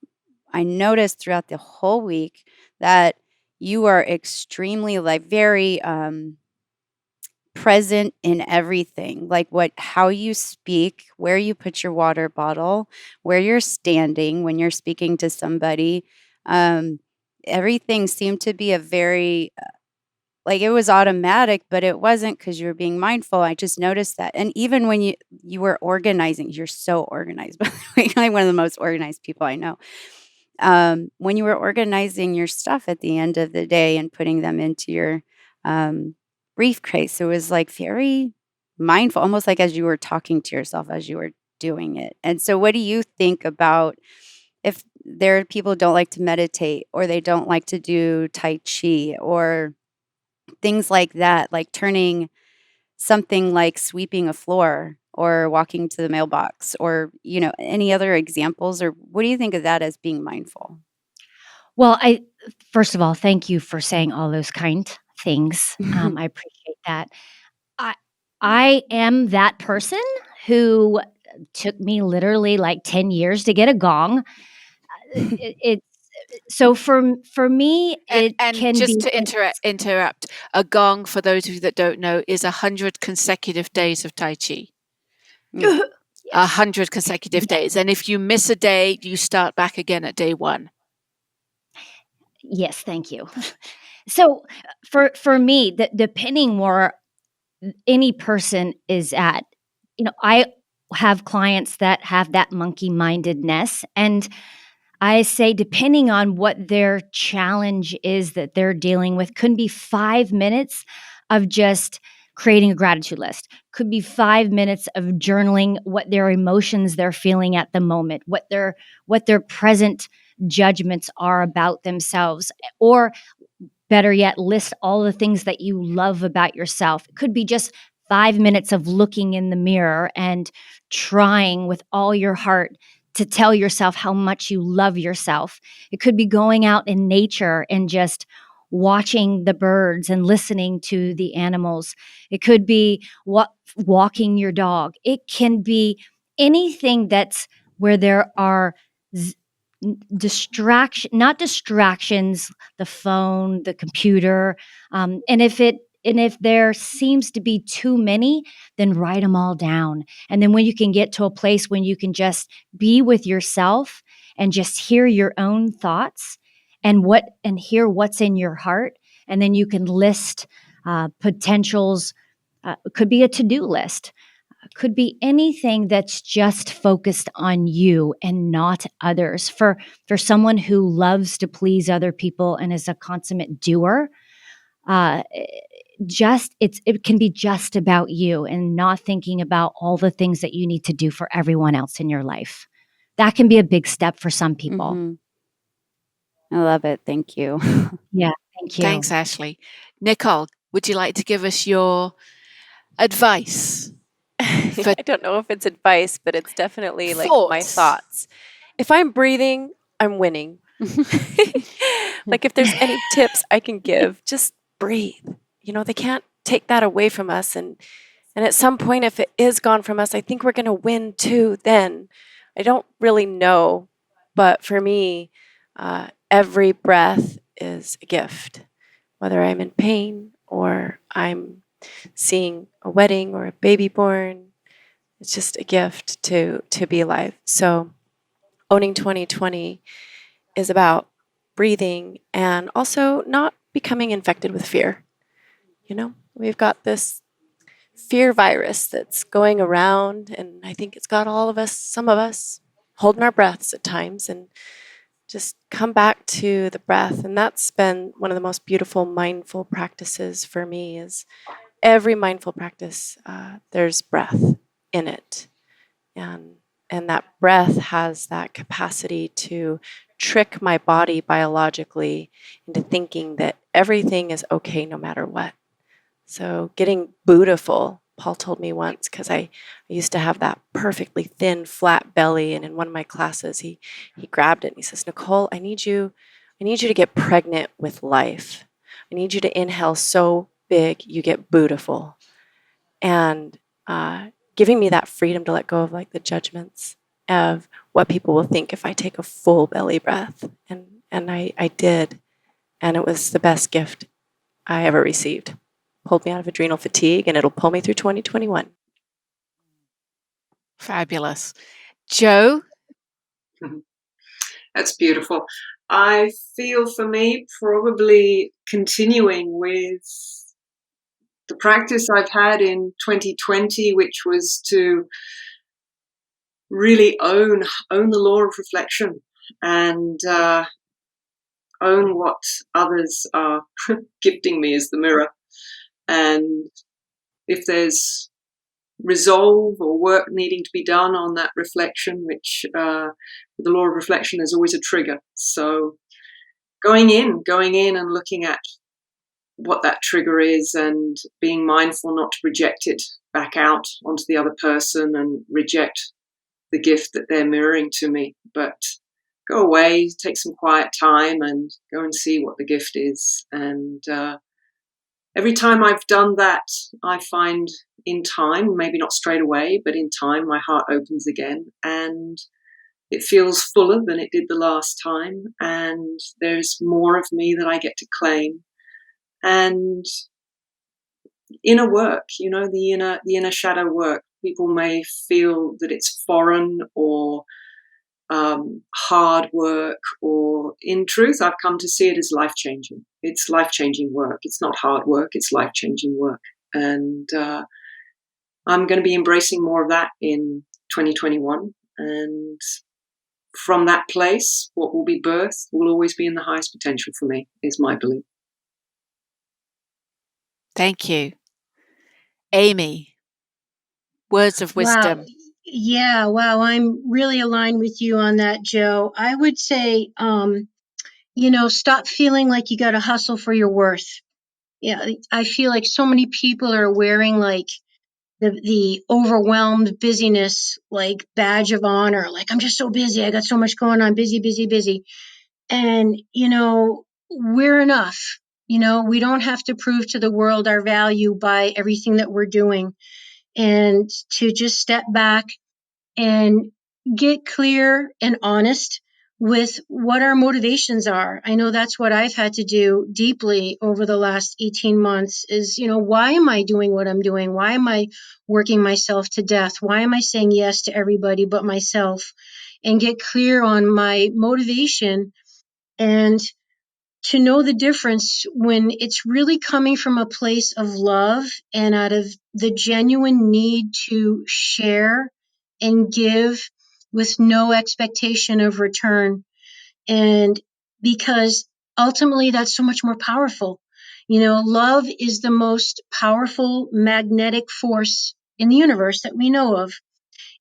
I noticed throughout the whole week that you are extremely, like, very present in everything, like how you speak, where you put your water bottle, where you're standing when you're speaking to somebody. Everything seemed to be a very like it was automatic, but it wasn't, because you were being mindful. I just noticed that. And even when you were organizing, you're so organized, by the way, like one of the most organized people I know. When you were organizing your stuff at the end of the day and putting them into your briefcase, it was like very mindful, almost like as you were talking to yourself as you were doing it. And so what do you think about, if there are people who don't like to meditate, or they don't like to do Tai Chi, or things like that, like turning something like sweeping a floor or walking to the mailbox, or, any other examples? Or what do you think of that as being mindful? Well, first of all, thank you for saying all those kind things. I appreciate that. I am that person who took me literally like 10 years to get a gong. So for me, it and can just be to interrupt, a gong, for those of you that don't know, is 100 consecutive days of Tai Chi. 100 consecutive days. And if you miss a day, you start back again at day 1. Yes, thank you. So for me, depending where any person is at, I have clients that have that monkey mindedness, and I say, depending on what their challenge is that they're dealing with, could be 5 minutes of just creating a gratitude list, could be 5 minutes of journaling what their emotions they're feeling at the moment, what their present judgments are about themselves, or better yet, list all the things that you love about yourself. It could be just 5 minutes of looking in the mirror and trying with all your heart to tell yourself how much you love yourself. It could be going out in nature and just watching the birds and listening to the animals. It could be walking your dog. It can be anything that's where there are not distractions, the phone, the computer, and if there seems to be too many, then write them all down. And then when you can get to a place when you can just be with yourself and just hear your own thoughts and hear what's in your heart, and then you can list potentials. Could be a to-do list. Could be anything that's just focused on you and not others. For someone who loves to please other people and is a consummate doer, it can be just about you and not thinking about all the things that you need to do for everyone else in your life. That can be a big step for some people. I love it. Thank you. Yeah, thank you. Thanks, Ashley. Nicole, would you like to give us your advice? I don't know if it's advice, but it's definitely like my Thoughts. thoughts. If I'm breathing, I'm winning. Like if there's any tips I can give, just breathe. They can't take that away from us. And at some point, if it is gone from us, I think we're going to win too then. I don't really know. But for me, every breath is a gift, whether I'm in pain or I'm seeing a wedding or a baby born. It's just a gift to be alive. So owning 2020 is about breathing, and also not becoming infected with fear. We've got this fear virus that's going around, and I think it's got all of us, some of us, holding our breaths at times, and just come back to the breath. And that's been one of the most beautiful mindful practices for me. Is every mindful practice, there's breath in it, and that breath has that capacity to trick my body biologically into thinking that everything is okay no matter what. So getting Buddhaful, Paul told me once, because I used to have that perfectly thin, flat belly, and in one of my classes, he grabbed it and he says, "Nicole, I need you to get pregnant with life. I need you to inhale so big you get Buddhaful," and giving me that freedom to let go of like the judgments of what people will think if I take a full belly breath, and I did, and it was the best gift I ever received. Pulled me out of adrenal fatigue, and it'll pull me through 2021. Fabulous. Joe? That's beautiful. I feel for me, probably continuing with the practice I've had in 2020, which was to really own the law of reflection and own what others are gifting me as the mirror. And if there's resolve or work needing to be done on that reflection, which the law of reflection is always a trigger. So going in and looking at what that trigger is and being mindful not to project it back out onto the other person and reject the gift that they're mirroring to me, but go away, take some quiet time and go and see what the gift is. And every time I've done that, I find in time, maybe not straight away, but in time, my heart opens again and it feels fuller than it did the last time. And there's more of me that I get to claim. And inner work, the inner shadow work. People may feel that it's foreign or hard work, or in truth, I've come to see it as life-changing. It's life-changing work. It's not hard work. It's life-changing work. And I'm going to be embracing more of that in 2021. And from that place, what will be birthed will always be in the highest potential for me, is my belief. Thank you. Amy, words of wisdom. Wow. Yeah, wow. I'm really aligned with you on that, Joe. I would say, stop feeling like you got to hustle for your worth. Yeah, I feel like so many people are wearing like the overwhelmed busyness, like badge of honor. Like, I'm just so busy. I got so much going on. Busy, busy, busy. And, we're enough. We don't have to prove to the world our value by everything that we're doing. And to just step back and get clear and honest with what our motivations are. I know that's what I've had to do deeply over the last 18 months is, why am I doing what I'm doing? Why am I working myself to death? Why am I saying yes to everybody but myself? And get clear on my motivation and to know the difference when it's really coming from a place of love and out of the genuine need to share and give with no expectation of return. And because ultimately that's so much more powerful. Love is the most powerful magnetic force in the universe that we know of.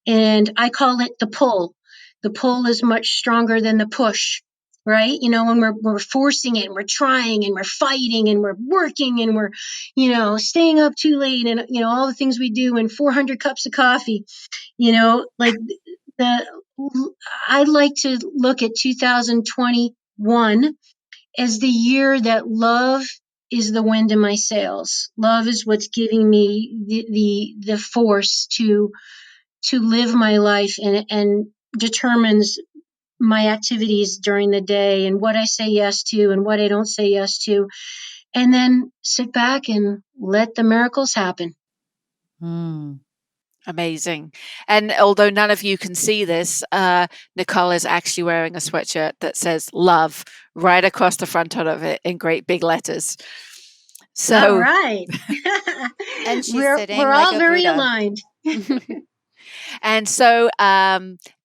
And I call it the pull. The pull is much stronger than the push, right? When we're forcing it and we're trying and we're fighting and we're working and we're, staying up too late and, all the things we do and 400 cups of coffee, like I'd like to look at 2021 as the year that love is the wind in my sails. Love is what's giving me the force to live my life and determines my activities during the day and what I say yes to and what I don't say yes to. And then sit back and let the miracles happen. Amazing. And although none of you can see this, Nicole is actually wearing a sweatshirt that says love right across the front of it in great big letters. All So, right. And she's we're sitting we're like all a very Buddha. aligned. and so,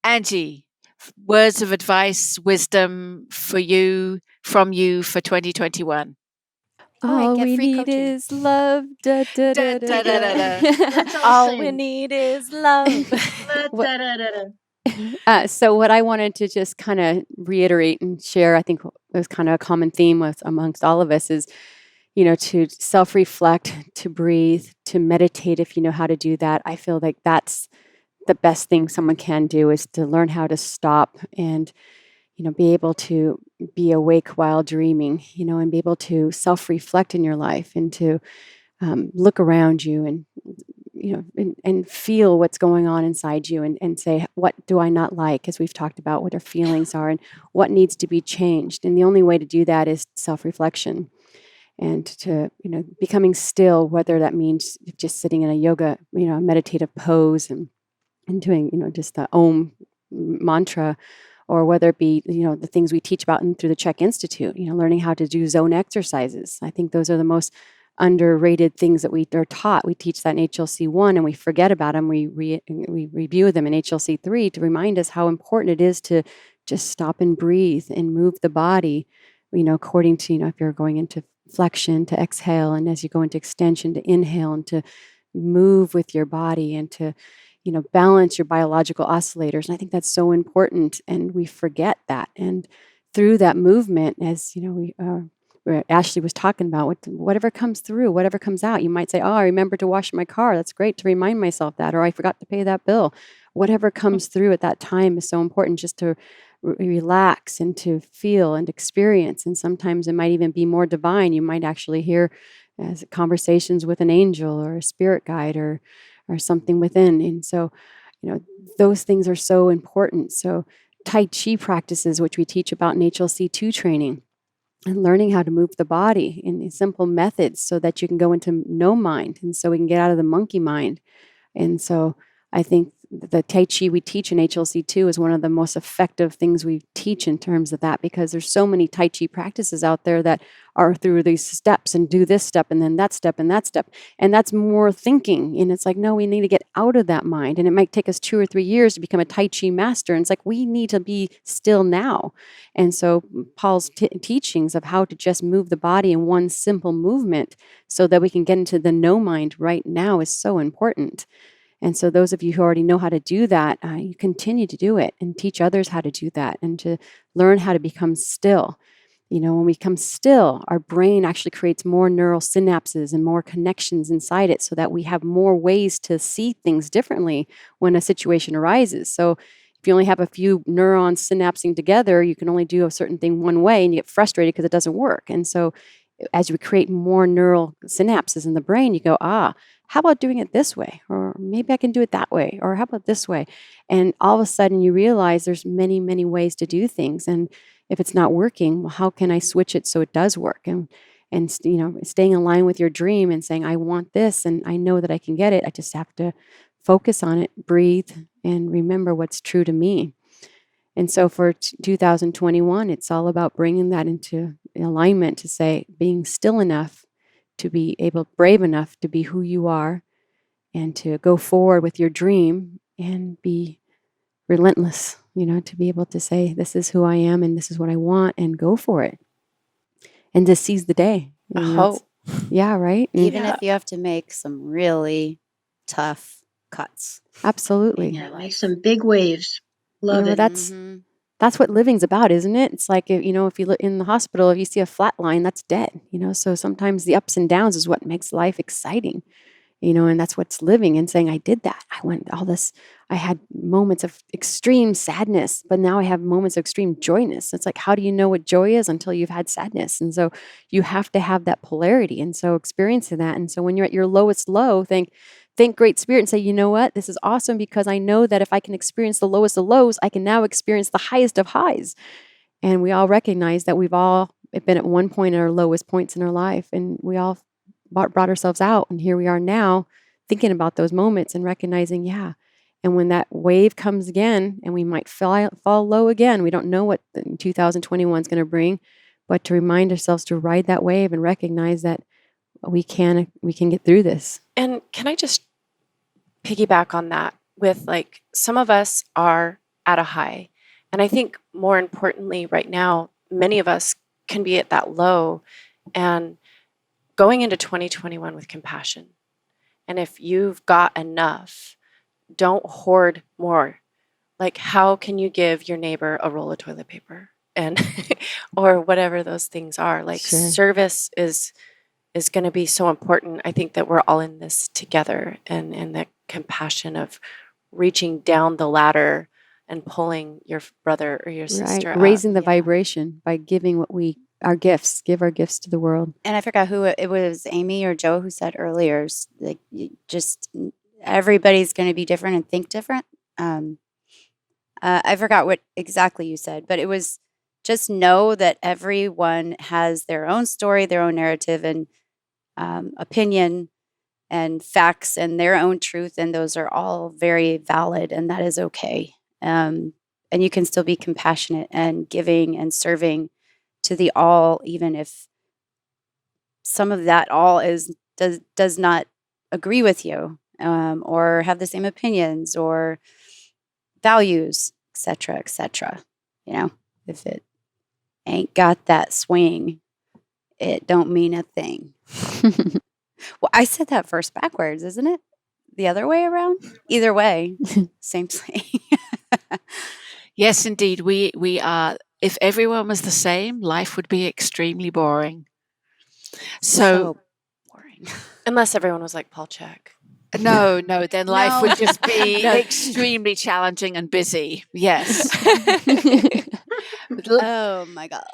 Angie, words of advice, wisdom from you for 2021. All get we free need coaching. is love. Da, da, Da, da, da, da, da, da, da. Let's all All sing. we need is love. What- Da-da-da-da-da. So what I wanted to just kind of reiterate and share, I think it was kind of a common theme with amongst all of us is, to self-reflect, to breathe, to meditate if you know how to do that. I feel like that's the best thing someone can do is to learn how to stop and, be able to be awake while dreaming, and be able to self-reflect in your life and to look around you and and feel what's going on inside you and say, what do I not like, as we've talked about, what our feelings are and what needs to be changed. And the only way to do that is self-reflection and to, becoming still, whether that means just sitting in a yoga, meditative pose and doing, just the Om mantra, or whether it be, the things we teach about through the CHEK Institute, learning how to do zone exercises. I think those are the most underrated things that we are taught. We teach that in HLC 1 and we forget about them. We review them in HLC 3 to remind us how important it is to just stop and breathe and move the body, according to, if you're going into flexion to exhale, and as you go into extension to inhale, and to move with your body and to, balance your biological oscillators. And I think that's so important. And we forget that. And through that movement, as where Ashley was talking about, whatever comes through, whatever comes out, you might say, oh, I remember to wash my car. That's great to remind myself that, or I forgot to pay that bill. Whatever comes through at that time is so important, just to relax and to feel and experience. And sometimes it might even be more divine. You might actually hear conversations with an angel or a spirit guide or something within. And so, those things are so important. So Tai Chi practices, which we teach about in HLC2 training, and learning how to move the body in simple methods so that you can go into no mind. And so we can get out of the monkey mind. And so I think the Tai Chi we teach in HLC2 is one of the most effective things we teach in terms of that, because there's so many Tai Chi practices out there that are through these steps and do this step and then that step and that step. And that's more thinking. And it's like, no, we need to get out of that mind. And it might take us 2 or 3 years to become a Tai Chi master. And it's like, we need to be still now. And so Paul's teachings of how to just move the body in one simple movement so that we can get into the no mind right now is so important. And so those of you who already know how to do that, you continue to do it and teach others how to do that and to learn how to become still. When we become still, our brain actually creates more neural synapses and more connections inside it so that we have more ways to see things differently when a situation arises. So if you only have a few neurons synapsing together, you can only do a certain thing one way and you get frustrated because it doesn't work. And so as you create more neural synapses in the brain, you go, how about doing it this way? Or maybe I can do it that way. Or how about this way? And all of a sudden you realize there's many, many ways to do things. And if it's not working, well, how can I switch it so it does work? And staying in line with your dream and saying, I want this and I know that I can get it. I just have to focus on it, breathe, and remember what's true to me. And so for 2021, it's all about bringing that into alignment to say, being still enough to be brave enough to be who you are and to go forward with your dream and be relentless, to be able to say, this is who I am and this is what I want, and go for it and to seize the day. Yeah, right. Even if you have to make some really tough cuts. Absolutely. Yeah, make some big waves. Love it. That's what living's about, isn't it? It's like, if you look in the hospital, if you see a flat line, that's dead, so sometimes the ups and downs is what makes life exciting, and that's what's living and saying, I did that. I went all this, I had moments of extreme sadness, but now I have moments of extreme joyness. It's like, how do you know what joy is until you've had sadness? And so you have to have that polarity. And so experiencing that. And so when you're at your lowest low, thank Great Spirit and say, you know what, this is awesome because I know that if I can experience the lowest of lows, I can now experience the highest of highs. And we all recognize that we've all been at one point at our lowest points in our life, and we all brought ourselves out. And here we are now thinking about those moments and recognizing, yeah. And when that wave comes again, and we might fall low again, we don't know what 2021 is going to bring, but to remind ourselves to ride that wave and recognize that we can get through this. And can I just piggyback on that with, like, some of us are at a high. And I think more importantly right now, many of us can be at that low and going into 2021 with compassion. And if you've got enough, don't hoard more. Like, how can you give your neighbor a roll of toilet paper and or whatever those things are? Like, Sure. Service is going to be so important. I think that we're all in this together, and that compassion of reaching down the ladder and pulling your brother or your sister up. Raising the Yeah. vibration by giving our gifts, give our gifts to the world. And I forgot who it was, Amy or Joe, who said earlier, like, just everybody's going to be different and think different. I forgot what exactly you said, but it was just know that everyone has their own story, their own narrative, and opinion and facts and their own truth. And those are all very valid, and that is okay. And you can still be compassionate and giving and serving to the all, even if some of that all does not agree with you, or have the same opinions or values, etc. You know, if it ain't got that swing, it don't mean a thing. Well, I said that verse backwards, isn't it? The other way around? Either way, same thing. Yes, indeed. We are. If everyone was the same, life would be extremely boring. So boring. Unless everyone was like Paul CHEK. no, then life No. would just be No. extremely challenging and busy. Yes. Oh my God.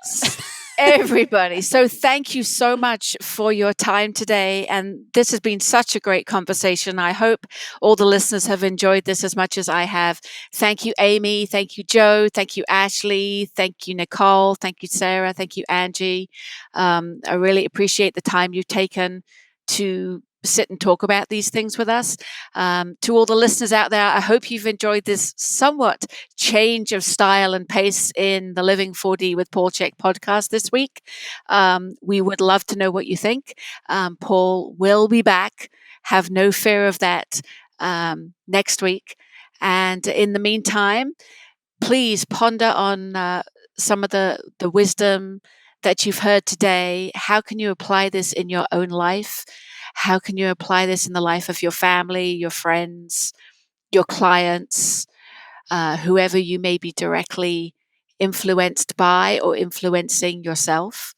Everybody. So thank you so much for your time today. And this has been such a great conversation. I hope all the listeners have enjoyed this as much as I have. Thank you, Amy. Thank you, Joe. Thank you, Ashley. Thank you, Nicole. Thank you, Sara. Thank you, Angie. I really appreciate the time you've taken to sit and talk about these things with us. To all the listeners out there, I hope you've enjoyed this somewhat change of style and pace in the Living 4D with Paul CHEK podcast this week. We would love to know what you think. Paul will be back. Have no fear of that next week. And in the meantime, please ponder on some of the wisdom that you've heard today. How can you apply this in your own life? How can you apply this in the life of your family, your friends, your clients, whoever you may be directly influenced by or influencing yourself?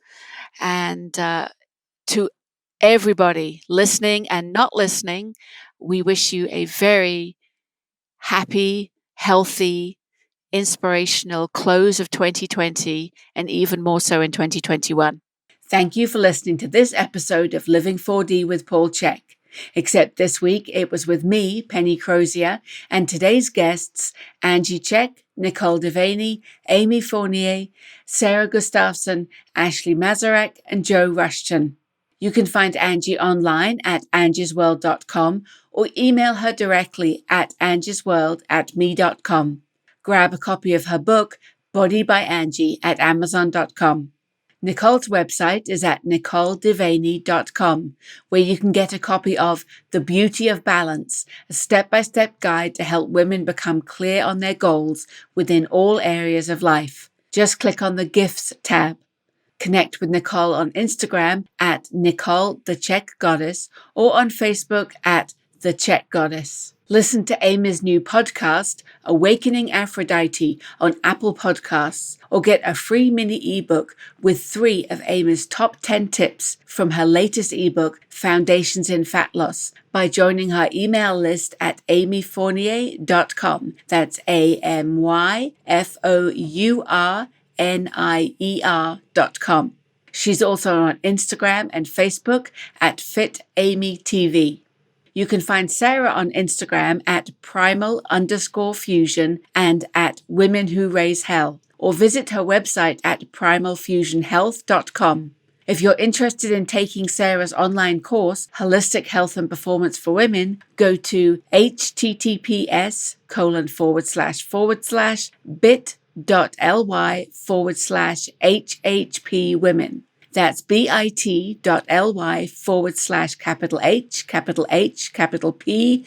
And to everybody listening and not listening, we wish you a very happy, healthy, inspirational close of 2020, and even more so in 2021. Thank you for listening to this episode of Living 4D with Paul CHEK. Except this week, it was with me, Penny Crozier, and today's guests, Angie CHEK, Nicole Devaney, Amy Fournier, Sara Gustafson, Ashley Mazurek, and Joe Rushton. You can find Angie online at angiesworld.com or email her directly at angiesworld@me.com. Grab a copy of her book, Body by Angie, at amazon.com. Nicole's website is at nicoledevaney.com, where you can get a copy of The Beauty of Balance, a step-by-step guide to help women become clear on their goals within all areas of life. Just click on the Gifts tab. Connect with Nicole on Instagram at Nicole the CHEK Goddess or on Facebook at The CHEK Goddess. Listen to Amy's new podcast, Awakening Aphrodite, on Apple Podcasts, or get a free mini ebook with 3 of Amy's top 10 tips from her latest ebook, Foundations in Fat Loss, by joining her email list at amyfournier.com. That's AMYFOURNIER.com. She's also on Instagram and Facebook at FitAmyTV. You can find Sara on Instagram at primal_fusion and at Women Who Raise Hell, or visit her website at primalfusionhealth.com. If you're interested in taking Sara's online course, Holistic Health and Performance for Women, go to https://bit.ly/HHP women. That's bit.ly/H P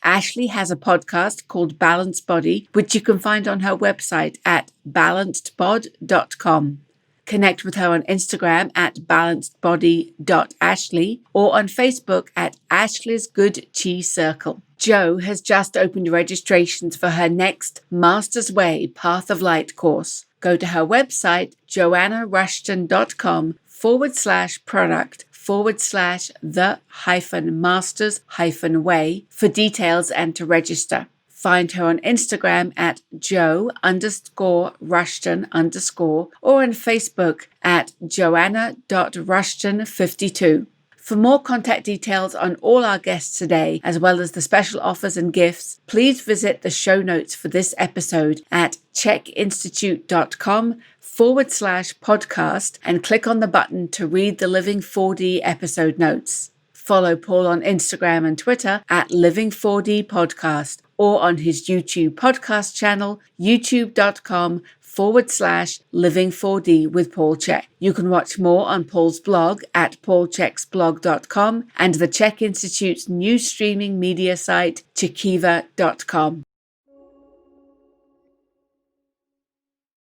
Ashley has a podcast called Balanced Body, which you can find on her website at balancedbod.com. Connect with her on Instagram at balancedbody.ashley or on Facebook at Ashley's Good Chi Circle. Jo has just opened registrations for her next Master's Way Path of Light course. Go to her website, joannarushton.com/the-masters-way for details and to register. Find her on Instagram at jo_Rushton_ or on Facebook at joanna.rushton52. For more contact details on all our guests today, as well as the special offers and gifts, please visit the show notes for this episode at CHEKinstitute.com/podcast and click on the button to read the Living 4D episode notes. Follow Paul on Instagram and Twitter at Living4D Podcast or on his YouTube podcast channel, youtube.com/Living4D with Paul CHEK. You can watch more on Paul's blog at paulcheksblog.com and the CHEK Institute's new streaming media site, chekiva.com.